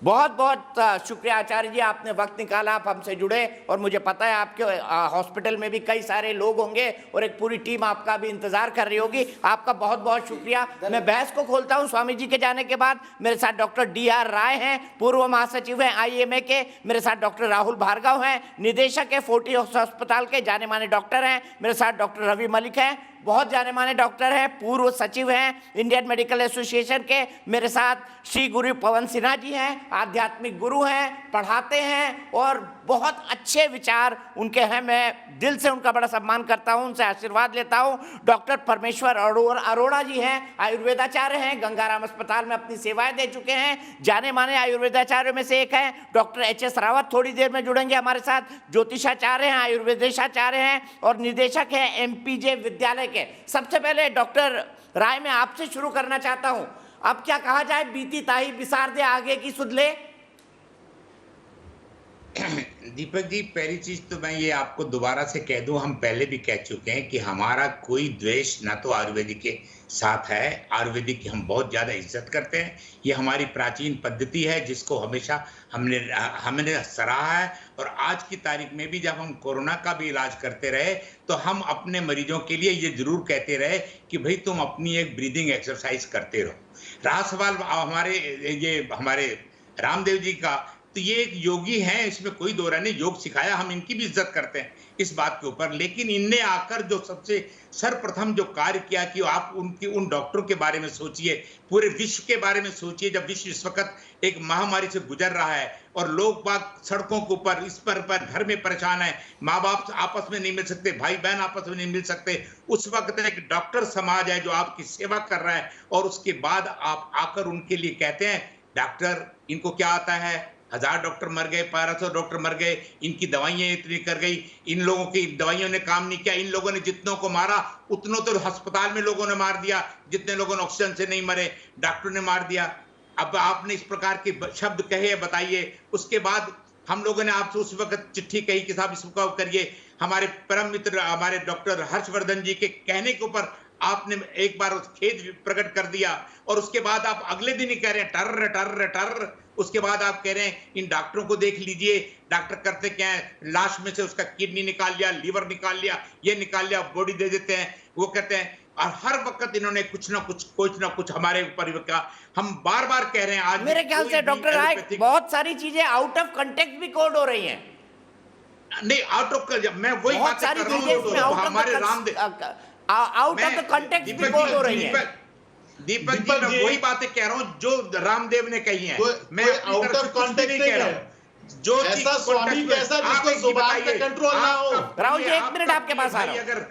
बहुत बहुत शुक्रिया आचार्य जी, आपने वक्त निकाला, आप हमसे जुड़े। और मुझे पता है आपके हॉस्पिटल में भी कई सारे लोग होंगे और एक पूरी टीम आपका भी इंतजार कर रही होगी। आपका बहुत बहुत शुक्रिया। मैं बहस को खोलता हूं। स्वामी जी के जाने के बाद मेरे साथ डॉक्टर DR राय हैं, पूर्व महासचिव हैं IMA के। मेरे साथ डॉक्टर राहुल भार्गव हैं, निदेशक है फोर्टिस अस्पताल के, जाने माने डॉक्टर हैं। मेरे साथ डॉक्टर रवि मलिक हैं, बहुत जाने माने डॉक्टर हैं, पूर्व सचिव हैं इंडियन मेडिकल एसोसिएशन के। मेरे साथ श्री गुरु पवन सिन्हा जी हैं, आध्यात्मिक गुरु हैं, पढ़ाते हैं और बहुत अच्छे विचार उनके हैं। मैं दिल से उनका बड़ा सम्मान करता हूं, उनसे आशीर्वाद लेता हूं। डॉक्टर परमेश्वर अरोड़ा जी हैं, आयुर्वेदाचार्य हैं, गंगाराम अस्पताल में अपनी सेवाएं दे चुके हैं, जाने माने आयुर्वेदाचार्यों में से एक हैं। डॉक्टर HS रावत थोड़ी देर में जुड़ेंगे हमारे साथ, ज्योतिषाचार्य हैं, आयुर्वेदेशाचार्य हैं और निदेशक हैं MPJ विद्यालय के। सबसे पहले डॉक्टर राय, मैं आपसे शुरू करना चाहता हूं। अब क्या कहा जाए, बीती ताही बिसार दे, आगे की सुध ले। दीपक जी, पहली चीज तो मैं ये आपको दोबारा से कह दूं, हम पहले भी कह चुके हैं कि हमारा कोई द्वेष ना तो आयुर्वेदिक के साथ है। आयुर्वेदिक की हम बहुत ज्यादा इज्जत करते हैं। ये हमारी प्राचीन पद्धति है जिसको हमेशा हमने सराहा है। और आज की तारीख में भी जब हम कोरोना का भी इलाज करते रहे तो हम अपने मरीजों के लिए ये जरूर कहते रहे कि भाई तुम अपनी एक ब्रीदिंग एक्सरसाइज करते रहो। रहा सवाल हमारे रामदेव जी का, तो ये एक योगी हैं, इसमें कोई दो राय नहीं, योग सिखाया, हम इनकी भी इज्जत करते हैं इस बात के ऊपर। लेकिन इनने आकर जो सबसे सर्वप्रथम जो कार्य किया कि आप उन डॉक्टरों के बारे में सोचिए, पूरे विश्व के बारे में सोचिए। जब विश्व इस वक्त एक महामारी से गुजर रहा है और लोग बाग सड़कों के ऊपर इस पर घर में परेशान है, माँ बाप आपस में नहीं मिल सकते, भाई बहन आपस में नहीं मिल सकते, उस वक्त एक डॉक्टर समाज है जो आपकी सेवा कर रहा है। और उसके बाद आप आकर उनके लिए कहते हैं डॉक्टर, इनको क्या आता है, 1000 डॉक्टर मर गए, 1200 डॉक्टर मर गए, इनकी दवाइयां इतनी कर गई, इन लोगों की दवाइयों ने काम नहीं किया, इन लोगों ने जितनों को मारा उतनों तो अस्पताल में लोगों ने मार दिया, जितने लोगों ने ऑक्सीजन से नहीं मरे डॉक्टर ने मार दिया। अब आपने इस प्रकार के शब्द कहे, बताइए। उसके बाद हम लोगों ने आपसे उस वक्त चिट्ठी कही कि साहब इसको करिए। हमारे परम मित्र हमारे डॉक्टर हर्षवर्धन जी के कहने के ऊपर आपने एक बार खेद प्रकट कर दिया और उसके बाद आप अगले दिन ही कह रहे हैं टर्र टर्र टर्र। उसके बाद आप कह रहे हैं इन डॉक्टरों को देख लीजिए, डॉक्टर करते क्या है, लाश में से उसका किडनी निकाल लिया, लीवर निकाल लिया, ये निकाल लिया, बॉडी दे देते हैं, वो कहते हैं। और हर वक्त इन्होंने कुछ ना कुछ हमारे ऊपर का, हम बार बार कह रहे हैं। आज मेरे ख्याल से डॉक्टर राय, बहुत सारी चीजें आउट ऑफ कंटेक्स्ट भी कोड हो रही हैं। नहीं, आउट ऑफ, मैं वही बात कर रहा हूँ, हमारे Ramdev out of the context भी कोड हो रही है। दीपक जी, मैं वही बातें कह रहा हूँ जो रामदेव ने कही हैं। मैं आउट ऑफ कॉन्टेक्स्ट नहीं कह रहा हूँ। जो ऐसा स्वामी कैसा जिसको जुबान पे कंट्रोल ना हो। राहुल जी, 1 मिनट आपके पास आ रहा हूं।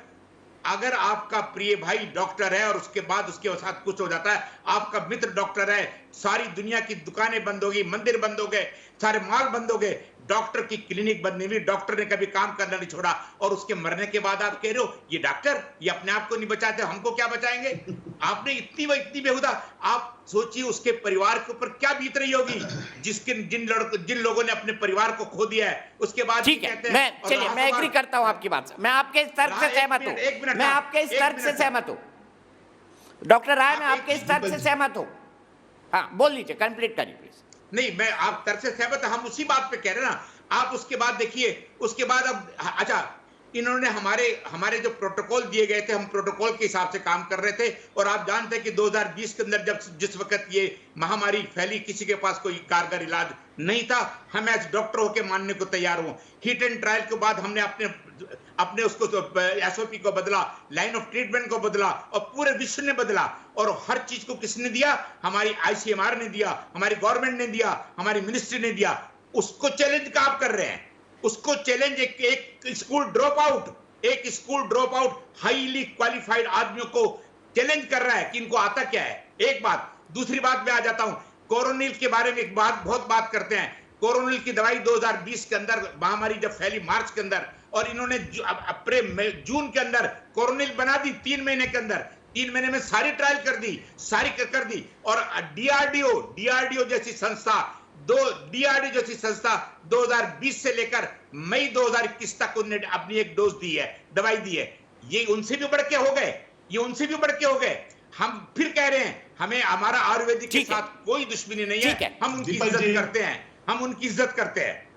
अगर आपका प्रिय भाई डॉक्टर है और उसके बाद उसके साथ कुछ हो जाता है, आपका मित्र डॉक्टर है, सारी दुनिया की दुकानें बंद होगी, मंदिर बंद हो गए, सारे मॉल बंद हो गए, डॉक्टर की क्लिनिक बंद नहीं हुई, डॉक्टर ने कभी काम करना नहीं छोड़ा, और उसके मरने के बाद आप कह रहे हो ये डॉक्टर ये अपने आप को नहीं बचाते, हमको क्या बचाएंगे? आपने इतनी बेहुदा, आप सोचिए उसके परिवार के ऊपर क्या बीत रही होगी, जिन लोगों ने अपने परिवार को खो दिया है। उसके बाद ठीक है, मैं एग्री करता हूं आपकी बात से, मैं आपके इस तर्क से सहमत हूं, मैं आपके इस तर्क से सहमत हूं डॉक्टर राय, मैं आपके इस तर्क से सहमत हूं। हाँ, बोल लीजिए, कंप्लीट करिए प्लीज। नहीं, मैं आप तर्क से सहमत, हम उसी बात पे कह रहे हैं ना। आप उसके बाद देखिए, उसके बाद अब अच्छा, इन्होंने हमारे जो प्रोटोकॉल दिए गए थे, हम प्रोटोकॉल के हिसाब से काम कर रहे थे। और आप जानते हैं कि 2020 के अंदर जिस वक्त ये महामारी फैली, किसी के पास कोई कारगर इलाज नहीं था, हम एज डॉक्टर होकर मानने को तैयार हूं। हिट एंड ट्रायल के बाद हमने अपने उसको SOP को बदला, लाइन ऑफ ट्रीटमेंट को बदला, और पूरे विश्व ने बदला। और हर चीज को किसने दिया? हमारी ICMR ने दिया, हमारी गवर्नमेंट ने दिया, हमारी मिनिस्ट्री ने दिया। उसको चैलेंज का आप कर रहे हैं, उसको चैलेंज एक school drop out highly qualified आदमियों को चैलेंज कर रहा है कि इनको आता क्या है। एक बात, दूसरी बात में आ जाता हूं, कोरोनिल के बारे में बहुत बात करते हैं। कोरोनिल की दवाई 2020 के अंदर महामारी जब फैली मार्च के अंदर, और इन्होंने अप्रैल जून के अंदर कोरोनिल बना दी 3 महीने के अंदर, 3 महीने में सारी ट्रायल कर दी। और डीआरडीओ जैसी संस्था 2020 से लेकर मई 2021 तक उन्होंने अपनी एक डोज दी है, दवाई दी है। ये उनसे भी बढ़ के हो गए। हम फिर कह रहे हैं हमें हमारा आयुर्वेदिक के साथ कोई दुश्मनी नहीं है, हम उनकी इज्जत करते हैं।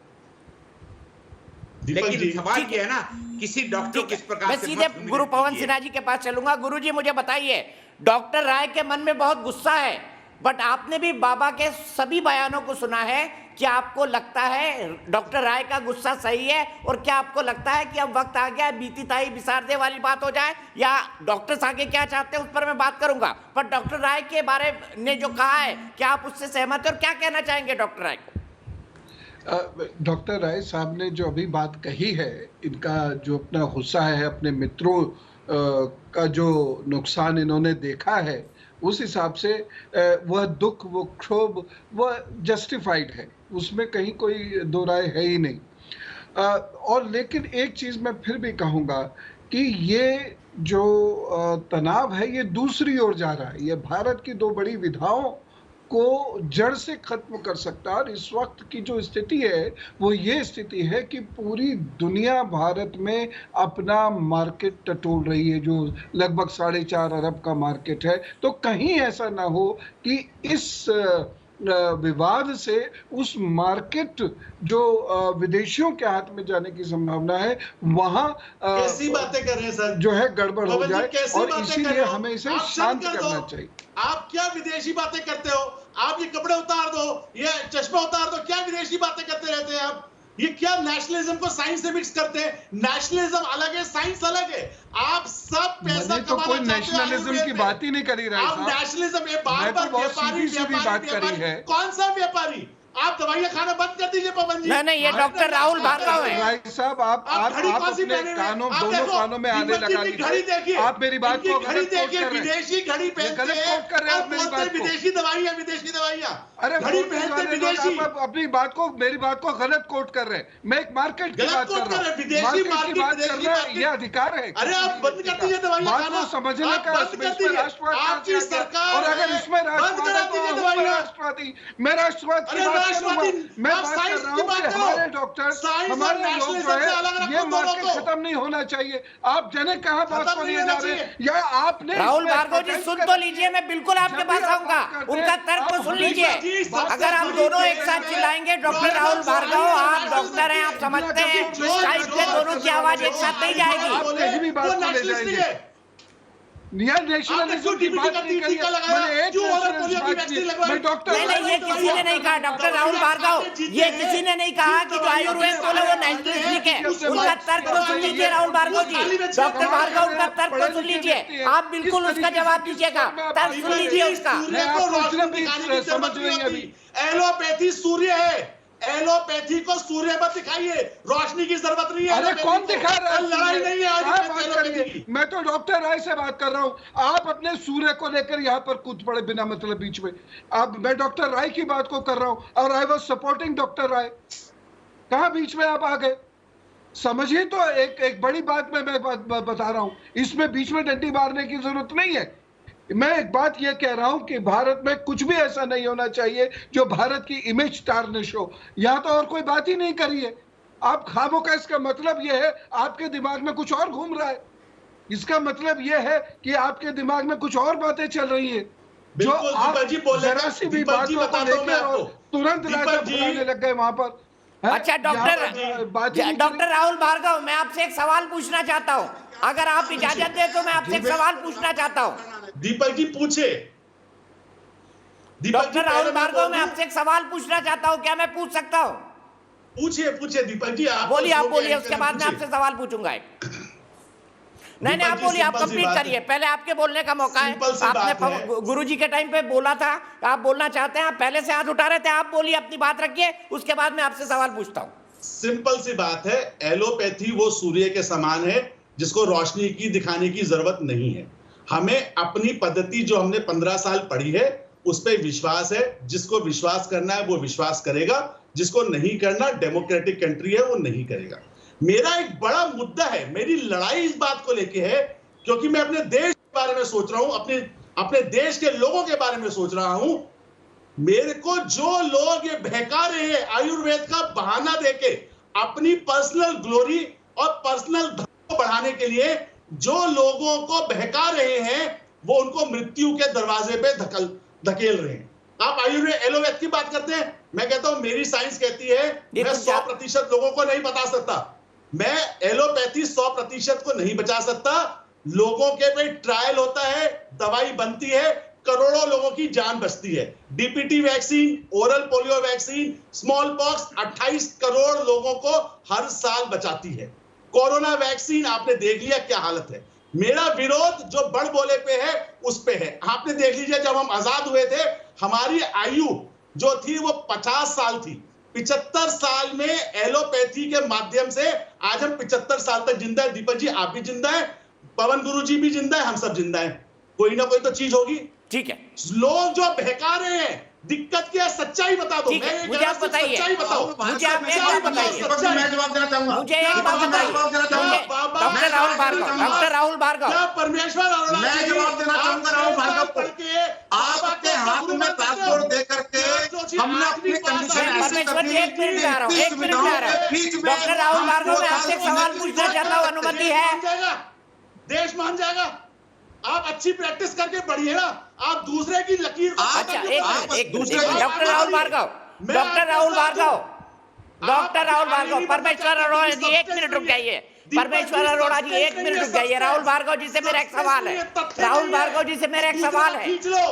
लेकिन सवाल ये है ना, किसी डॉक्टर को किस प्रकार मैं सीधे गुरु पवन सिन्हा जी के पास चलूंगा। गुरु जी मुझे बताइए, डॉक्टर राय के मन में बहुत गुस्सा है, बट आपने भी बाबा के सभी बयानों को सुना है। क्या आपको लगता है डॉक्टर राय का गुस्सा सही है, और क्या आपको लगता है कि अब वक्त आ गया बीती ताई बिसार दे वाली बात हो जाए, या डॉक्टर्स आगे क्या चाहते हैं उस पर मैं बात करूंगा, पर डॉक्टर राय के बारे ने जो कहा है क्या आप उससे सहमत हैं, और क्या कहना चाहेंगे डॉक्टर राय को? डॉक्टर राय साहब ने जो अभी बात कही है, इनका जो अपना गुस्सा है, अपने मित्रों का जो नुकसान इन्होंने देखा है, उस हिसाब से वह दुख, वो क्षोभ, वह जस्टिफाइड है, उसमें कहीं कोई दो राय है ही नहीं। और लेकिन एक चीज़ मैं फिर भी कहूँगा कि ये जो तनाव है ये दूसरी ओर जा रहा है। ये भारत की दो बड़ी विधाओं को जड़ से खत्म कर सकता है। और इस वक्त की जो स्थिति है वो ये स्थिति है कि पूरी दुनिया भारत में अपना मार्केट टटोल रही है, जो लगभग 4.5 अरब का मार्केट है। तो कहीं ऐसा ना हो कि इस विवाद से उस मार्केट जो विदेशियों के हाथ में जाने की संभावना है, वहां कैसी बातें कर रहे हैं सर, जो है गड़बड़ हो जाए, और इसीलिए हमें इसे शांत करना चाहिए। आप क्या विदेशी बातें करते हो? आप ये कपड़े उतार दो, ये चश्मा उतार दो, क्या विदेशी बातें करते रहते हैं आप? ये क्या नेशनलिज्म को साइंस से मिक्स करते हैं? नेशनलिज्म अलग है, साइंस अलग है। आप सब पैसा तो कोई नेशनलिज्म की बात ही नहीं करी रहे आप नेशनलिज्म, ये बार-बार व्यापारी, कौन सा व्यापारी? आप दवाइयां खाना बंद कर दीजिए पवन जी। नहीं, ये डॉक्टर राहुल भार्गव है। राय साहब, आप अपने कानों, दोनों कानों में आने लगा दीजिए। आप मेरी बात को गलत कोट कर रहे हैं। विदेशी घड़ी पहनते हैं, विदेशी दवाइयां। अरे घड़ी पहनते विदेशी, आप अपनी बात को, मेरी बात को गलत कोट कर रहे हैं। मैं एक मार्केट की बात कर रहा हूँ, विदेशी मार्केट की बात कर रहा है, ये अधिकार है। अरे आप बंद कर दीजिए दवाइयां खाना, समझने का, राष्ट्रवाद, आपकी सरकार, और अगर इसमें राष्ट्रवादी, मैं राष्ट्रवाद की बात करूंगा। मैं बात कर रहा हूँ कि हमारे डॉक्टर, हमारे लोग जो है, ये मार्केट खत्म नहीं होना चाहिए। आप जने कहाँ बात को लिए जा रहे हैं, या आपने? राहुल भार्गव जी सुन तो लीजिए, मैं बिल्कुल आपके पास आऊंगा, उनका तर्क को सुन लीजिए। अगर आप दोनों एक साथ चिल्लाएंगे, डॉक्टर राहुल भार्गव, आप डॉक्टर हैं, आप समझते हैं, साइड पे दोनों की आवाज एक साथ नहीं जाएगी। नेशनलिज्म की बात नहीं करी, नहीं, ये किसी ने नहीं कहा डॉक्टर राहुल भार्गव, ये किसी ने नहीं कहा कि जो आयुर्वेद बोले वो नेशनलिस्टिक है। उनका तर्क को सुन लीजिए राहुल भार्गव जी, डॉक्टर भार्गव, उनका तर्क को सुन लीजिए, आप बिल्कुल उसका जवाब दीजिएगा, तर्क सुन लीजिए उसका। एलोपैथी सूर्य है, एलोपैथी को सूर्य मत दिखाइए, रोशनी की जरूरत नहीं है। अरे कौन दिखा रहा है? लड़ाई नहीं है आज। मैं तो डॉक्टर राय से बात कर रहा हूँ, आप अपने सूर्य को लेकर यहाँ पर कूद पड़े बिना मतलब बीच में। अब मैं डॉक्टर राय की बात को कर रहा हूँ, और आई वाज सपोर्टिंग डॉक्टर राय। कहाँ बीच में आप आ गए? समझिए तो एक बड़ी बात मैं बता रहा हूँ, इसमें बीच में डंडी मारने की जरूरत नहीं है। मैं एक बात यह कह रहा हूं कि भारत में कुछ भी ऐसा नहीं होना चाहिए जो भारत की इमेज टार्निश हो। यहां तो और कोई बात ही नहीं करी है आप। खामोखा, इसका मतलब यह है आपके दिमाग में कुछ और घूम रहा है। इसका मतलब यह है कि आपके दिमाग में कुछ और बातें चल रही है, जो आप जरा सी भी बातों को लेकर तुरंत राजनीति लग गए वहां पर। अच्छा डॉक्टर राहुल भार्गव, मैं आपसे एक सवाल पूछना चाहता हूँ, अगर आप इजाजत दें तो मैं आपसे एक सवाल पूछना चाहता हूँ। दीपक जी पूछे। डॉक्टर राहुल भार्गव, मैं आपसे एक सवाल पूछना चाहता हूँ, क्या मैं पूछ सकता हूँ? पूछिए दीपक जी, आप बोलिए, आप बोलिए, उसके बाद मैं आपसे सवाल पूछूंगा एक। नहीं, आप बोलिए, आप कंप्लीट करिए, पहले आपके बोलने का मौका है। आपने गुरुजी के टाइम पे बोला था, आप बोलना चाहते हैं, आप पहले से हाथ उठा रहे थे, आप बोलिए, अपनी बात रखिए, उसके बाद मैं आपसे सवाल पूछता हूँ। सिंपल सी बात है, एलोपैथी वो सूर्य के समान है जिसको रोशनी की दिखाने की जरूरत नहीं है। हमें अपनी पद्धति जो हमने 15 साल पढ़ी है उस पर विश्वास है। जिसको विश्वास करना है वो विश्वास करेगा। जिसको नहीं करना, डेमोक्रेटिक कंट्री है, वो नहीं करेगा। मेरा एक बड़ा मुद्दा है, मेरी लड़ाई इस बात को लेके है क्योंकि मैं अपने देश के बारे में सोच रहा हूं, अपने देश के लोगों के बारे में सोच रहा हूं। मेरे को जो लोग ये बहका रहे हैं आयुर्वेद का बहाना देके अपनी पर्सनल ग्लोरी और पर्सनल धर्म को बढ़ाने के लिए जो लोगों को बहका रहे हैं, वो उनको मृत्यु के दरवाजे पे धकेल रहे हैं। आप आयुर्वेद एलोपैथ की बात करते हैं, मैं कहता हूं मेरी साइंस कहती है मैं 100% लोगों को नहीं बता सकता, मैं एलोपैथी 100% को नहीं बचा सकता। लोगों के पे ट्रायल होता है, दवाई बनती है, करोड़ों लोगों की जान बचती है। DPT vaccine, oral polio vaccine, small pox 28 crore लोगों को हर साल बचाती है। कोरोना वैक्सीन आपने देख लिया क्या हालत है। मेरा विरोध जो बड़ बोले पे है उस पे है। आपने देख लीजिए जब हम आजाद हुए थे हमारी आयु जो थी वो 50 साल थी। 75 साल में एलोपैथी के माध्यम से आज हम 75 साल तक जिंदा है। दीपक जी आप भी जिंदा है, पवन गुरु जी भी जिंदा है, हम सब जिंदा है। कोई ना कोई तो चीज होगी। ठीक है, लोग जो बहका रहे हैं, दिक्कत क्या है, सच्चाई बता दो। मुझे आप बताइए, सच्चाई बताओ, मुझे आप एक बात बताइए, मैं जवाब देना चाहूंगा। मुझे एक बात बताइए, डॉक्टर राहुल भार्गव, डॉक्टर राहुल भार्गव, क्या परमेश्वर अरोड़ा, मैं जवाब देना चाहूंगा राहुल भार्गव को। आपके हाथ में पासपोर्ट दे करके हमने अपनी कंडीशन परमेश्वर जी एक मिनट आ रहा हूँ, एक मिनट आ रहा हूँ। डॉक्टर राहुल भार्गव मैं आपसे एक सवाल पूछना चाहता हूँ, अनुमति है? देश मान जाएगा। आप अच्छी प्रैक्टिस करके बढ़िए ना, आप दूसरे की लकीर को अच्छा एक doctor Rahul Bhargav, doctor Rahul Bhargav, doctor Rahul Bhargav, Parmeshwar Arora जी एक मिनट रुक जाइए, परमेश्वर अरोड़ा जी एक मिनट रुक जाइए। राहुल भार्गव जी से मेरा एक सवाल है, राहुल भार्गव जी से मेरा एक सवाल है। खींच लो,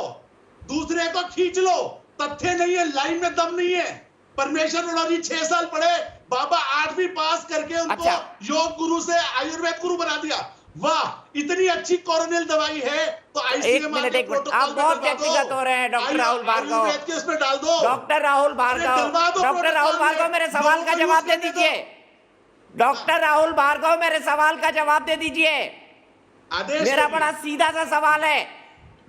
दूसरे को खींच लो, तथ्य नहीं है, लाइन में दम नहीं है। परमेश्वर अरोड़ा जी 6 साल पढ़े, बाबा 8वीं पास करके उनको योग गुरु से आयुर्वेद गुरु बना दिया। वाह, इतनी अच्छी कोरोनिल दवाई है तो एक मिनट आप बहुत व्यक्तिगत हो रहे हैं डॉक्टर राहुल भार्गव, डाल दो। डॉक्टर राहुल भार्गव, डॉक्टर राहुल भार्गव मेरे सवाल का जवाब दे दीजिए। डॉक्टर राहुल भार्गव मेरे सवाल का जवाब दे दीजिए। मेरा बड़ा सीधा सा सवाल है,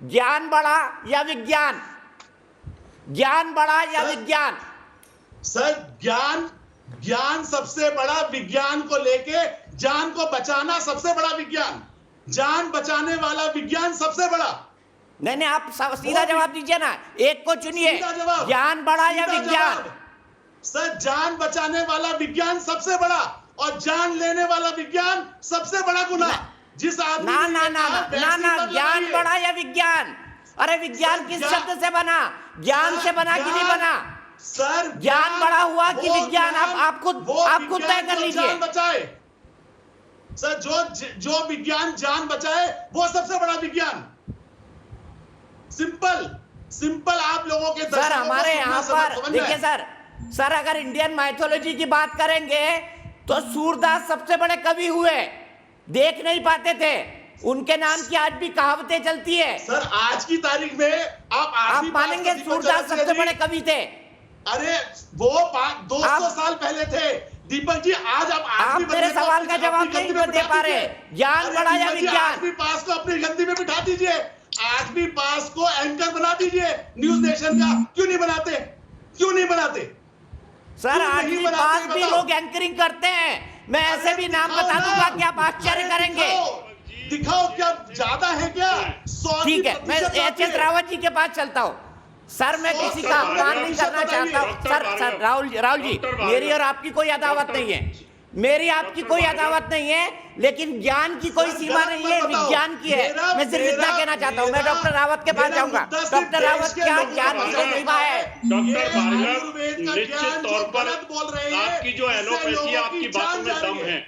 ज्ञान बड़ा या विज्ञान? ज्ञान बड़ा या विज्ञान? सर ज्ञान सबसे बड़ा, विज्ञान को लेके जान को बचाना सबसे बड़ा विज्ञान, जान बचाने वाला विज्ञान सबसे बड़ा। नहीं आप सीधा जवाब दीजिए ना, एक को चुनिए, ज्ञान बड़ा या विज्ञान? सर जान बचाने वाला विज्ञान सबसे बड़ा और जान लेने वाला विज्ञान सबसे बड़ा गुनाह। जिस आदमी ना ज्ञान बड़ा या विज्ञान? अरे विज्ञान किस शब्द से बना? ज्ञान से बना कि नहीं बना? सर ज्ञान बड़ा हुआ कि विज्ञान? आप खुद तय कर लीजिए। सर जो विज्ञान जान बचाए वो सबसे बड़ा विज्ञान। सिंपल आप लोगों के सर हमारे यहाँ पर देखिए सर अगर इंडियन माइथोलॉजी की बात करेंगे तो सूरदास सबसे बड़े कवि हुए, देख नहीं पाते थे, उनके नाम की आज भी कहावतें चलती है। सर आज की तारीख में आप मानेंगे सूरदास सबसे बड़े कवि थे? अरे वो 200 साल पहले थे। दीपक जी आज आप मेरे सवाल का जवाब नहीं दे पा रहे। ज्ञान बड़ा या विज्ञान? 8वीं पास को अपनी गद्दी में बिठा दीजिए, 8वीं पास को एंकर बना दीजिए न्यूज नेशन का। क्यों नहीं बनाते? सर 8वीं पास भी लोग एंकरिंग करते हैं, मैं ऐसे भी नाम बता दूंगा कि आप आश्चर्य करेंगे। दिखाओ क्या ज्यादा है क्या? ठीक है, मैं एच.एस. रावत जी के पास चलता हूँ। सर मैं किसी का अपमान नहीं करना चाहता हूँ। सर राहुल जी, मेरी और आपकी कोई अदावत नहीं है, मेरी आपकी कोई अदावत नहीं है, लेकिन ज्ञान की कोई सीमा नहीं है, विज्ञान की है। मैं सिर्फ इतना कहना चाहता हूँ। मैं डॉक्टर रावत के पास जाऊंगा। डॉक्टर रावत क्या ज्ञान की कोई सीमा है? डॉक्टर भार्गव निश्चित तौर पर आपकी जो एलोपैथी आपकी बातों में दम है,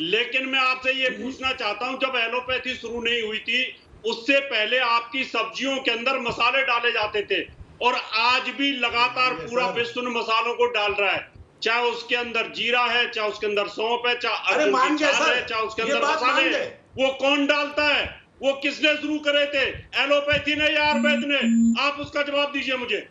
लेकिन मैं आपसे ये पूछना चाहता हूँ, जब एलोपैथी शुरू नहीं हुई थी उससे पहले आपकी सब्जियों के अंदर मसाले डाले जाते थे और आज भी लगातार पूरा विश्व मसालों को डाल रहा है, चाहे उसके अंदर जीरा है, चाहे उसके अंदर सौंफ है, चाहे अर्जुन की छाल है, चाहे उसके अंदर मसाले है। वो कौन डालता है? वो किसने शुरू करे थे? एलोपैथी ने या आयुर्वेद ने? आप उसका जवाब दीजिए मुझे।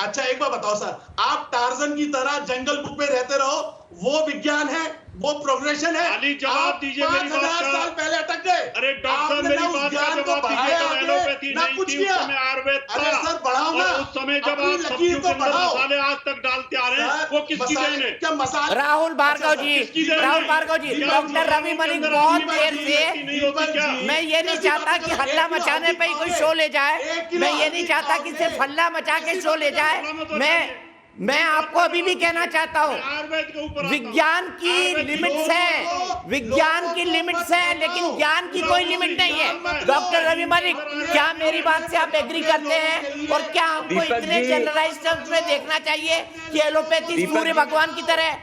अच्छा एक बार बताओ सर, आप टार्जन की तरह जंगल बुक में रहते रहो वो विज्ञान है, वो प्रोग्रेशन है। खाली जवाब दीजिए मेरी बात 5000 का। साल पहले अटक गए। अरे डॉक्टर साहब मेरी बात का जवाब दीजिए। जब एलोपैथी ना नहीं कुछ थी किया। उस समय आयुर्वेद था। अरे सर बढ़ाओ ना, और उस समय जब अपनी आप लकीर सब्जियों को के अंदर बढ़ाओ। मसाले आज तक डालते आ रहे हैं, वो किसकी देन है? क्या मसाले? राहुल भार्गव जी, राहुल भार्गव जी, डॉक्टर रवि मलिक बहुत देर से, मैं ये नहीं चाहता कि हल्ला मचाने पे ही कोई शो ले जाए, मैं ये नहीं चाहता कि सिर्फ हल्ला मचा के शो ले जाए। मैं आपको अभी भी कहना चाहता हूँ, विज्ञान की लिमिट्स है, विज्ञान की लिमिट्स है, लेकिन ज्ञान की कोई लिमिट नहीं है। डॉक्टर रवि मलिक, क्या मेरी बात से आप एग्री करते हैं? और क्या हमको इतने जनरलाइज्ड टर्म्स में देखना चाहिए कि एलोपैथी सूर्य भगवान की तरह?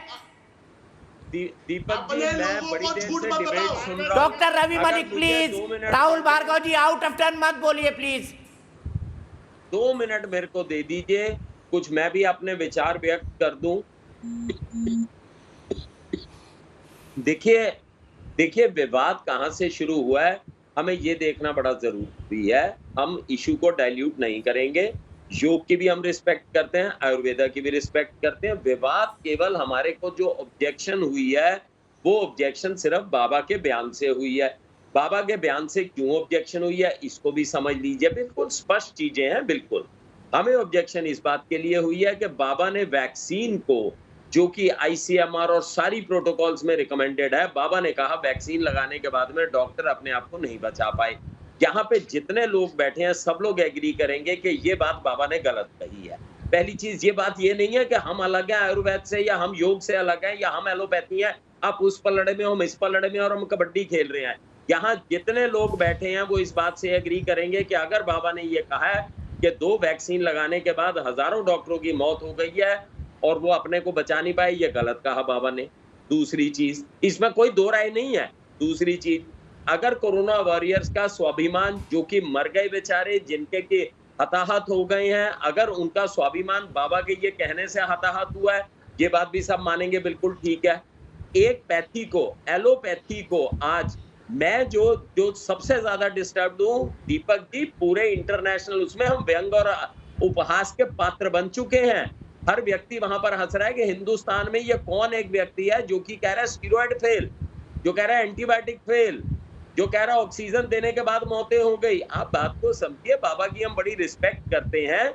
दीपक जी, मैं बड़ी देर से डिबेट सुन रहा हूं। Doctor Ravi Malik please, Rahul Bhargav ji out of turn मत बोलिए प्लीज। 2 मिनट मेरे को दे दीजिए, कुछ मैं भी अपने विचार व्यक्त कर दूं। देखिए विवाद कहां से शुरू हुआ है, हमें ये देखना बड़ा जरूरी है। हम इशू को डाइल्यूट नहीं करेंगे। योग की भी हम रिस्पेक्ट करते हैं, आयुर्वेदा की भी रिस्पेक्ट करते हैं। विवाद केवल हमारे को जो ऑब्जेक्शन हुई है, वो ऑब्जेक्शन सिर्फ बाबा के बयान से हुई है। बाबा के बयान से क्यों ऑब्जेक्शन हुई है, इसको भी समझ लीजिए। बिल्कुल स्पष्ट चीजें हैं। बिल्कुल हमें ऑब्जेक्शन इस बात के लिए हुई है कि बाबा ने वैक्सीन को, जो कि ICMR और सारी प्रोटोकॉल्स में रिकमेंडेड है, बाबा ने कहा वैक्सीन लगाने के बाद में डॉक्टर अपने आप को नहीं बचा पाए। यहाँ पे जितने लोग बैठे हैं सब लोग एग्री करेंगे कि ये बात बाबा ने गलत कही है। पहली चीज, ये बात ये नहीं है कि हम अलग हैं आयुर्वेद से, या हम योग से अलग हैं, या हम एलोपैथी हैं, आप उस पलड़े में, हम इस पलड़े में, और हम कबड्डी खेल रहे हैं। यहाँ जितने लोग बैठे हैं वो इस बात से एग्री करेंगे कि अगर बाबा ने ये कहा है कि 2 वैक्सीन लगाने के बाद हजारों डॉक्टरों की मौत हो गई है और वो अपने को बचा नहीं पाए, ये गलत कहा बाबा ने। दूसरी चीज, इसमें कोई दो राय नहीं है। दूसरी चीज, अगर कोरोना वॉरियर्स का स्वाभिमान, जो कि मर गए बेचारे, जिनके के हताहत हो गए हैं, अगर उनका स्वाभिमान बाबा के ये कहने से हताहत हुआ है, ये बात भी सब मानेंगे, बिल्कुल ठीक है। एक पैथी को, एलोपैथी को आज मैं जो सबसे ज्यादा डिस्टर्ब हूं, दीपक जी, पूरे इंटरनेशनल उसमें हम व्यंग और उपहास के पात्र बन चुके हैं। हर व्यक्ति वहां पर हंस रहा है कि हिंदुस्तान में ये कौन एक व्यक्ति है जो कि कह रहा है स्टीरॉयड फेल, जो कह रहा है एंटीबायोटिक फेल, जो कह रहा है ऑक्सीजन देने के बाद मौतें हो गई। आप बात को समझिए, बाबा की हम बड़ी रिस्पेक्ट करते हैं,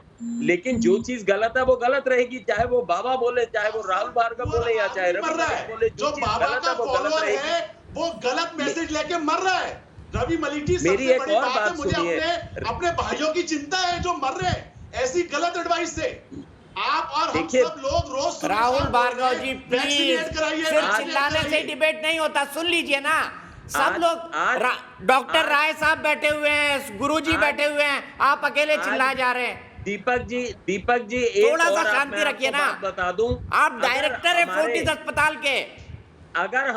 लेकिन जो चीज गलत है वो गलत रहेगी, चाहे वो बाबा बोले, चाहे वो राहुल भार्गव बोले, या चाहे रवि मलिक बोले। जो बाबा का फॉलोअर है वो गलत मैसेज लेके मर रहा है। रवि मलिक जी, सबसे बड़ी बात है, मुझे अपने भाइयों की चिंता है जो मर रहे हैं ऐसी गलत एडवाइस से। आप और हम सब लोग रोज, राहुल भार्गव जी प्लीज, सिर्फ चिल्लाने से डिबेट नहीं होता, सुन लीजिए ना। सब लोग, डॉक्टर राय साहब बैठे हुए हैं, गुरुजी बैठे हुए हैं, आप अकेले चिल्लाए जा रहे हैं। दीपक जी थोड़ा सा शांति रखिए ना। बता दूं, आप डायरेक्टर है फोर्टिस अस्पताल के। अगर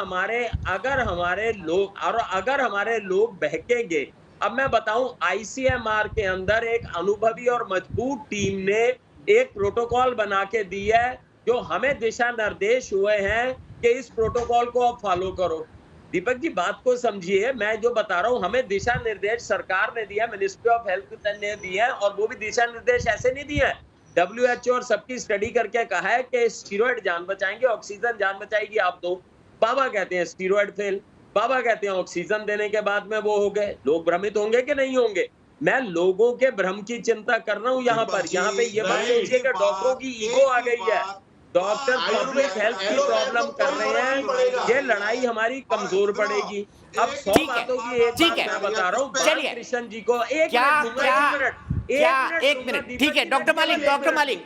हमारे लोग बहकेंगे, अब मैं बताऊं, ICMR के अंदर एक अनुभवी और मजबूत टीम ने एक प्रोटोकॉल बना के दी है, जो हमें दिशा निर्देश हुए हैं कि इस प्रोटोकॉल को आप फॉलो करो। दीपक जी, बात को समझिए, मैं जो बता रहा हूं, हमें दिशा निर्देश सरकार ने दिया, मिनिस्ट्री ऑफ हेल्थ ने दिए हैं, और वो भी दिशा निर्देश ऐसे नहीं दिए हैं। WHO और सबकी स्टडी करके कहा है कि स्टीरॉयड जान बचाएंगे, ऑक्सीजन जान बचाएगी, आप दो। बाबा कहते हैं स्टीरॉयड फेल, बाबा कहते हैं ऑक्सीजन देने के बाद में वो हो गए। लोग भ्रमित होंगे कि नहीं होंगे? मैं लोगों के भ्रम की चिंता कर रहा हूं। यहाँ पे ये बात सोचिए कि डॉक्टरों की ईगो आ गई है। डॉक्टर पब्लिक हेल्थ की प्रॉब्लम कर रहे हैं, ये लड़ाई हमारी कमजोर पड़ेगी। अब 100 बातों की एक बात मैं बता रहा हूँ, कृष्ण जी को एक मिनट, ठीक है डॉक्टर मालिक,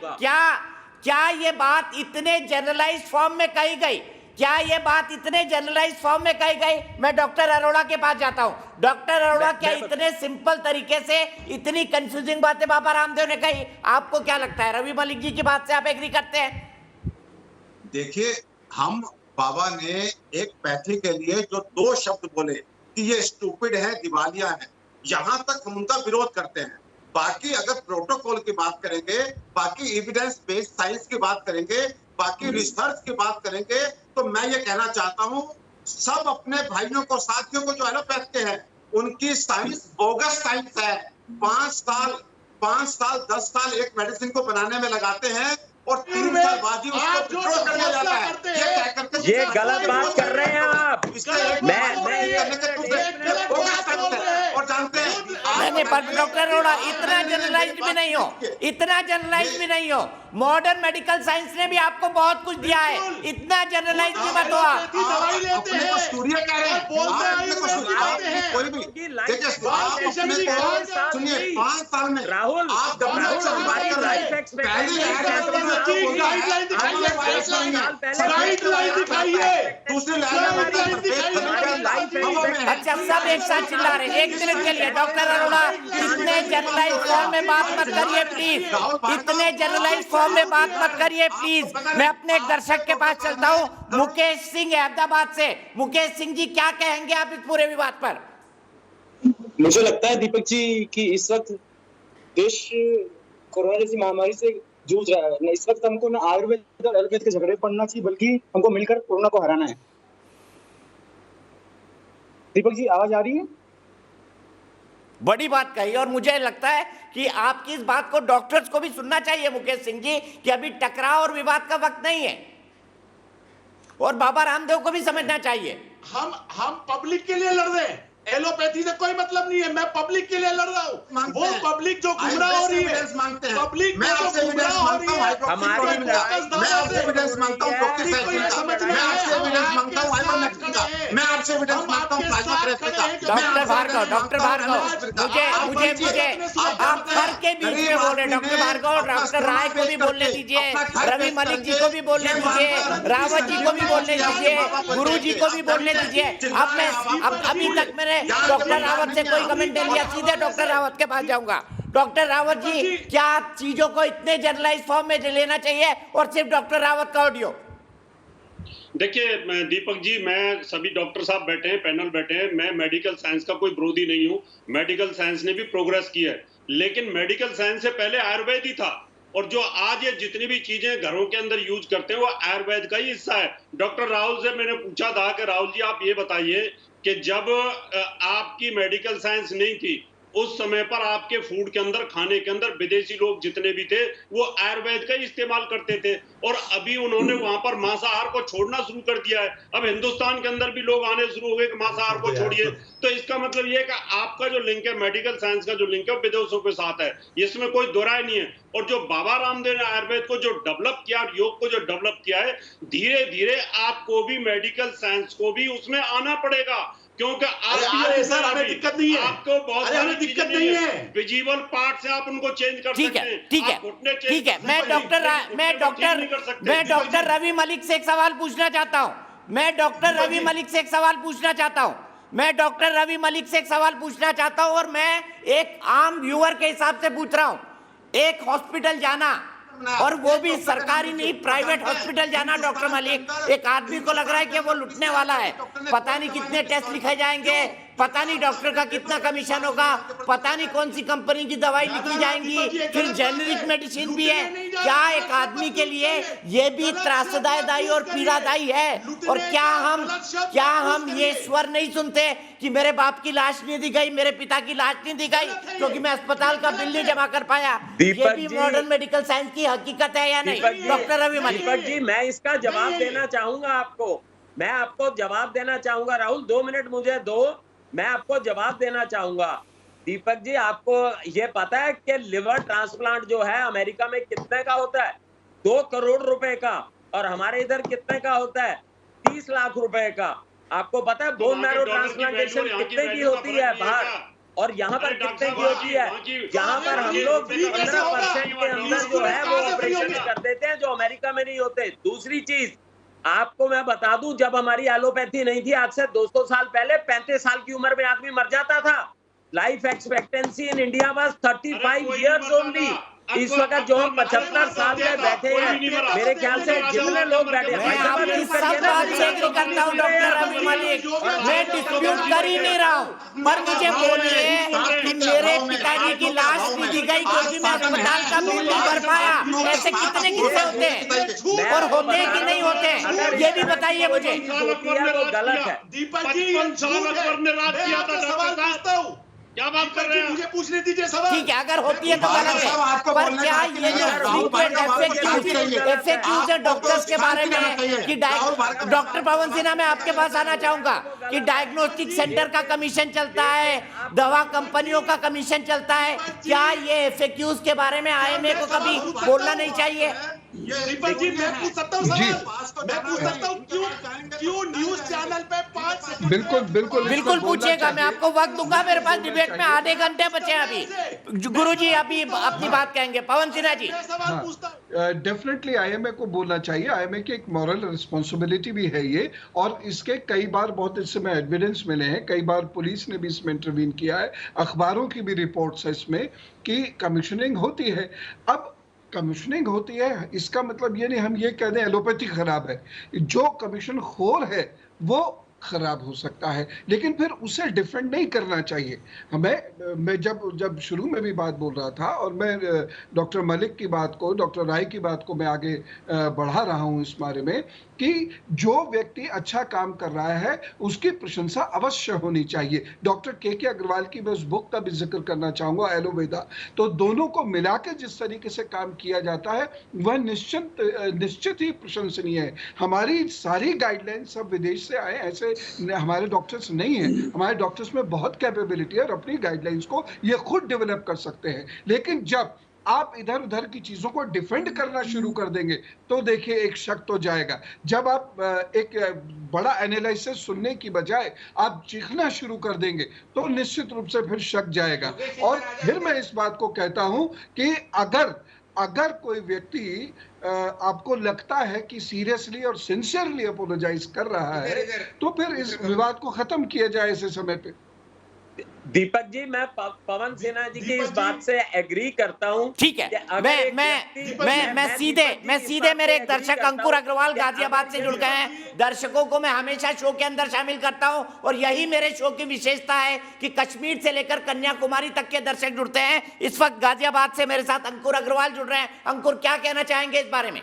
क्या ये बात इतने जनरलाइज्ड फॉर्म में कही गई? क्या ये बात इतने जनरलाइज्ड फॉर्म में कही गई? मैं डॉक्टर अरोड़ा के पास जाता हूं। डॉक्टर अरोड़ा, क्या इतने सिंपल तरीके से इतनी कंफ्यूजिंग बातें बाबा रामदेव ने कही? आपको क्या लगता है, रवि मलिक जी की बात से आप एग्री करते हैं? देखिए, हम बाबा ने एक पैथी के लिए जो 2 शब्द बोले कि ये स्टूपिड है, दिवालिया है, यहां तक हम उनका विरोध करते हैं। बाकी अगर प्रोटोकॉल की बात करेंगे, बाकी एविडेंस बेस्ड साइंस की बात करेंगे, बाकी रिसर्च की बात करेंगे, तो मैं ये कहना चाहता हूं, सब अपने भाइयों को, साथियों को जो एलोपैथ के हैं, उनकी साइंस बोगस साइंस है। 5 साल 10 साल एक मेडिसिन को बनाने में लगाते हैं, और 3 साल बाद ही उसको विड्रॉ कर दिया जाता है। ये कह करके ये गलत बात कर रहे हैं आप। और जानते हैं नहीं पर डॉक्टर अरोड़ा इतना जनरलाइज्ड भी नहीं हो, इतना जनरलाइज्ड भी नहीं हो। मॉडर्न मेडिकल साइंस ने भी आपको बहुत कुछ दिया है, इतना जनरलाइज्ड भी मत हो आप। दवाई लेते हैं, सूर्य कह रहे हैं, बोलते हैं कोई भी देखिए सुनिए 5 साल में राहुल आप हमारी लाइफ अच्छा सब एक साथ चिल्ला रहे हैं, 1 मिनट के लिए। डॉक्टर अरोड़ा इतने जनरलाइज फॉर्म में बात मत करिए प्लीज, इतने जनरलाइज फॉर्म में बात मत करिए प्लीज। मैं अपने एक दर्शक के पास चलता हूँ, मुकेश सिंह अहमदाबाद से। मुकेश सिंह जी क्या कहेंगे आप इस पूरे विवाद पर? मुझे लगता है दीपक जी कि इस वक्त देश कोरोना जैसी महामारी से जूझ रहा है। इस वक्त हमको ना आयुर्वेद और एलोपैथ के झगड़े पड़ना चाहिए, बल्कि हमको मिलकर कोरोना को हराना है। दीपक जी आवाज आ रही है? बड़ी बात कही, और मुझे लगता है कि आपकी इस बात को डॉक्टर्स को भी सुनना चाहिए मुकेश सिंह जी, कि अभी टकराव और विवाद का वक्त नहीं है, और बाबा रामदेव को भी समझना चाहिए। हम पब्लिक के लिए लड़ रहे हैं, एलोपैथी से कोई मतलब नहीं है। मैं पब्लिक के लिए लड़ रहा हूँ, वो पब्लिक जो गुमराह हो रही है, पब्लिक मैं आपसे एविडेंस मांगता हूं, मैं आपसे एविडेंस मांगता हूं डॉक्टर साहब का, मैं आपसे एविडेंस मांगता हूं आइवरमेक्टिन का, मैं आपसे एविडेंस मांगता हूं प्लाज्मा थेरेपी का। डॉक्टर भार्गव मुझे आप हर के बीच में बोल रहे। डॉक्टर भार्गव, डॉक्टर राय को भी बोलने दीजिए, रवि मलिक जी को भी बोलने दीजिए, रावत जी को भी बोलने दीजिए, गुरु जी को भी बोलने दीजिए। अब अभी तक मैंने डॉक्टर रावत से कोई कमेंट नहीं लिया, सीधे डॉक्टर रावत के पास जाऊंगा। डॉक्टर रावत जी, क्या चीजों को इतने जनरलाइज फॉर्म में लेना चाहिए और सिर्फ डॉक्टर रावत का ऑडियो? देखिए दीपक जी, मैं सभी डॉक्टर साहब बैठे हैं, पैनल बैठे हैं, मैं मेडिकल साइंस का कोई विरोधी नहीं हूं। मेडिकल साइंस ने भी प्रोग्रेस की है, लेकिन मेडिकल साइंस से पहले आयुर्वेद ही था, और जो आज ये जितनी भी चीजें घरों के अंदर यूज करते हैं वो आयुर्वेद का ही हिस्सा है। डॉक्टर राहुल से मैंने पूछा था कि राहुल जी आप ये बताइए कि जब आपकी मेडिकल साइंस नहीं थी, उस समय पर आपके फूड के अंदर, खाने के अंदर विदेशी लोग जितने भी थे वो आयुर्वेद का ही इस्तेमाल करते थे, और अभी उन्होंने वहां पर मांसाहार को छोड़ना शुरू कर दिया है। अब हिंदुस्तान के अंदर भी लोग आने शुरू हो गए कि मांसाहार को छोड़िए। तो इसका मतलब ये है कि आपका जो लिंक है, मेडिकल साइंस का जो लिंक है, विदेशों के साथ है, इसमें कोई दो राय नहीं है। और जो बाबा रामदेव ने आयुर्वेद को जो डेवलप किया, योग को जो डेवलप किया है, धीरे धीरे आपको भी मेडिकल साइंस को भी उसमें आना पड़ेगा, क्योंकि सर हमें दिक्कत नहीं है, आपको बहुत सारी दिक्कत नहीं है। विजिबल पार्ट से आप उनको चेंज कर सकते हैं। ठीक है। मैं डॉक्टर रवि मलिक से एक सवाल पूछना चाहता हूं। मैं डॉक्टर रवि मलिक से एक सवाल पूछना चाहता हूं, और मैं एक आम व्यूअर के हिसाब से पूछ रहा हूं। एक हॉस्पिटल जाना, और वो भी सरकारी नहीं, प्राइवेट हॉस्पिटल जाना, डॉक्टर मलिक, एक आदमी को लग रहा है कि वो लुटने वाला है। पता नहीं कितने टेस्ट लिखे जाएंगे, पता नहीं डॉक्टर का कितना कमीशन होगा, पता नहीं कौन सी कंपनी की दवाई लिखी जाएंगी, फिर जेनरिक मेडिसिन भी है। क्या एक आदमी के लिए ये भी त्रासदायी और पीड़ादायी है? और क्या हम ये स्वर नहीं सुनते कि मेरे बाप की लाश नहीं दी गई, मेरे पिता की लाश नहीं दी गई क्योंकि मैं अस्पताल का बिल नहीं जमा कर पाया? ये भी मॉडर्न मेडिकल साइंस की हकीकत है या नहीं? डॉक्टर रवि मलिक जी, मैं इसका जवाब देना चाहूंगा आपको, मैं आपको जवाब देना चाहूंगा। राहुल 2 मिनट मुझे दो, मैं आपको जवाब देना चाहूंगा। दीपक जी, आपको ये पता है कि लिवर ट्रांसप्लांट जो है अमेरिका में कितने का होता है? 2 करोड़ रुपए का, और हमारे इधर कितने का होता है? 30 लाख रुपए का। आपको पता है बोन मैरो ट्रांसप्लांटेशन कितने की होती है बाहर, और यहाँ पर कितने की होती है? यहाँ पर हम लोग 15% के अंदर जो है वो ऑपरेशन कर देते हैं, जो अमेरिका में नहीं होते। दूसरी चीज आपको मैं बता दूं, जब हमारी एलोपैथी नहीं थी, आज से 200 साल पहले 35 साल की उम्र में आदमी मर जाता था। Life expectancy in India was 35 years only. इस वक्त जो हम 75 साल में बैठे हैं, मेरे ख्याल से जितने लोग बैठे हैं, मैं आपकी सब बात से एग्री करता हूं डॉक्टर रवि मलिक, मैं डिस्प्यूट कर ही नहीं रहा हूं, पर मुझे बोलिए कि मेरे पिताजी की लाश नहीं दी गई क्योंकि मैं अस्पताल का बिल नहीं भर पाया। ऐसे कितने किस्से होते हैं, और होते हैं कि नहीं होते हैं, ये भी बताइए मुझे। वो गलत है। दीपक जी, सवाल पूछता हूँ, क्या बात कर रहे हैं? मुझे पूछने दीजिए सवाल। ठीक है, अगर होती है तो गलत है, पर क्या ये जो फ्रीक्वेंट FAQs है डॉक्टर्स के बारे में कि डॉक्टर पवन सिन्हा, मैं आपके पास आना चाहूंगा कि डायग्नोस्टिक सेंटर का कमीशन चलता है, दवा कंपनियों का कमीशन चलता है, क्या ये FAQs के बारे में IMA को कभी बोलना नहीं चाहिए? दीपक जी, मैं पूछ सकता हूँ सवाल? मैं पूछ सकता हूँ क्यों न्यूज चैनल पे 5 सेकंड? बिल्कुल पूछिएगा, मैं आपको वक्त दूंगा, मेरे पास डिबेट में आधे घंटे बचे हैं अभी। गुरुजी अभी अपनी बात कहेंगे, पवन सिन्हा जी। डेफिनेटली IMA को बोलना चाहिए। IMA की एक मॉरल रिस्पॉन्सिबिलिटी भी है ये, और इसके कई बार बहुत इस समय एविडेंस मिले हैं, कई बार पुलिस ने भी इसमें इंटरवीन किया है, अखबारों की भी रिपोर्ट्स है इसमें कि कमीशनिंग होती है। अब कमीशनिंग होती है, इसका मतलब ये नहीं हम ये कह दें एलोपैथी खराब है। जो कमीशन खोर है वो खराब हो सकता है, लेकिन फिर उसे डिफेंड नहीं करना चाहिए हमें। मैं जब शुरू में भी बात बोल रहा था, और मैं डॉक्टर मलिक की बात को, डॉक्टर राय की बात को मैं आगे बढ़ा रहा हूं इस बारे में कि जो व्यक्ति अच्छा काम कर रहा है उसकी प्रशंसा अवश्य होनी चाहिए। डॉक्टर के अग्रवाल की मैं उस बुक का भी जिक्र करना चाहूंगा, एलोवेदा। तो दोनों को मिला के जिस तरीके से काम किया जाता है वह निश्चित ही प्रशंसनीय है। हमारी सारी गाइडलाइन सब विदेश से आए, ऐसे हमारे डॉक्टर्स नहीं हैं। हमारे डॉक्टर्स में बहुत कैपेबिलिटी है और अपनी गाइडलाइंस को ये खुद डेवलप कर सकते हैं। लेकिन जब आप इधर उधर की चीजों को डिफेंड करना शुरू कर देंगे तो देखिए एक शक तो जाएगा। जब आप एक बड़ा एनालिसिस सुनने की बजाय आप चीखना शुरू कर देंगे तो निश्चित रूप से फिर शक जाएगा। और फिर मैं इस बात को कहता हूं कि अगर कोई व्यक्ति आपको लगता है कि सीरियसली और सिंसियरली अपोलोजाइज कर रहा है तो फिर इस विवाद को खत्म किया जाए ऐसे समय पे। दीपक जी, मैं पवन सिन्हा जी की इस बात से एग्री करता हूं। ठीक है, मैं सीधे मेरे एक दर्शक अंकुर अग्रवाल गाजियाबाद से जुड़ गए हैं। दर्शकों को मैं हमेशा शो के अंदर शामिल करता हूं और यही मेरे शो की विशेषता है कि कश्मीर से लेकर कन्याकुमारी तक के दर्शक जुड़ते हैं। इस वक्त गाजियाबाद से मेरे साथ अंकुर अग्रवाल जुड़ रहे हैं। अंकुर, क्या कहना चाहेंगे इस बारे में?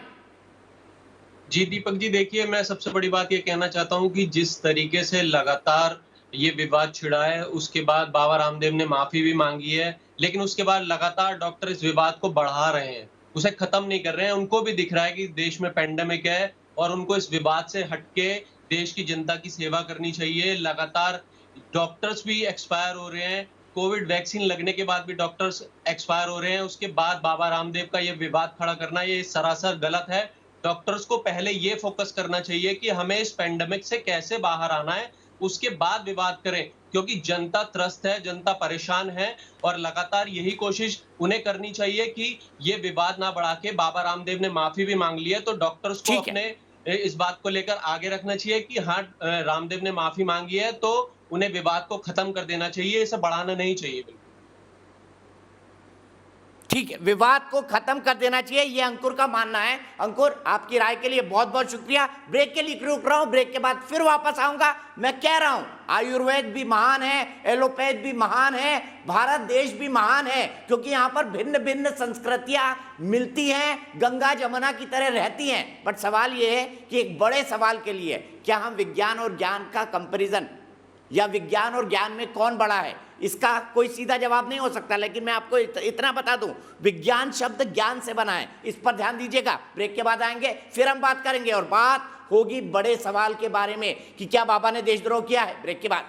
जी दीपक जी, देखिए मैं सबसे बड़ी बात ये कहना चाहता हूं कि जिस तरीके से लगातार ये विवाद छिड़ा है, उसके बाद बाबा रामदेव ने माफी भी मांगी है, लेकिन उसके बाद लगातार डॉक्टर इस विवाद को बढ़ा रहे हैं, उसे खत्म नहीं कर रहे हैं। उनको भी दिख रहा है कि देश में पेंडेमिक है और उनको इस विवाद से हटके देश की जनता की सेवा करनी चाहिए। लगातार डॉक्टर्स भी एक्सपायर हो रहे हैं, कोविड वैक्सीन लगने के बाद भी डॉक्टर्स एक्सपायर हो रहे हैं। उसके बाद बाबा रामदेव का ये विवाद खड़ा करना ये सरासर गलत है। डॉक्टर्स को पहले ये फोकस करना चाहिए कि हमें इस पेंडेमिक से कैसे बाहर आना है, उसके बाद विवाद करें, क्योंकि जनता त्रस्त है, जनता परेशान है और लगातार यही कोशिश उन्हें करनी चाहिए कि ये विवाद ना बढ़ा के। बाबा रामदेव ने माफी भी मांग ली है तो डॉक्टर्स को अपने इस बात को लेकर आगे रखना चाहिए कि हाँ, रामदेव ने माफी मांगी है तो उन्हें विवाद को खत्म कर देना चाहिए, इसे बढ़ाना नहीं चाहिए। बिल्कुल ठीक है, विवाद को खत्म कर देना चाहिए, ये अंकुर का मानना है। अंकुर, आपकी राय के लिए बहुत बहुत शुक्रिया। ब्रेक के लिए रुक रहा हूं, ब्रेक के बाद फिर वापस आऊंगा। मैं कह रहा हूं आयुर्वेद भी महान है, एलोपैथ भी महान है, भारत देश भी महान है, क्योंकि यहां पर भिन्न भिन्न संस्कृतियां मिलती हैं, गंगा जमुना की तरह रहती हैं। बट सवाल ये है कि एक बड़े सवाल के लिए क्या हम विज्ञान और ज्ञान का कंपेरिजन, या विज्ञान और ज्ञान में कौन बड़ा है, इसका कोई सीधा जवाब नहीं हो सकता। लेकिन मैं आपको इतना बता दूं, विज्ञान शब्द ज्ञान से बना है, इस पर ध्यान दीजिएगा। ब्रेक के बाद आएंगे, फिर हम बात करेंगे और बात होगी बड़े सवाल के बारे में कि क्या बाबा ने देशद्रोह किया है। ब्रेक के बाद।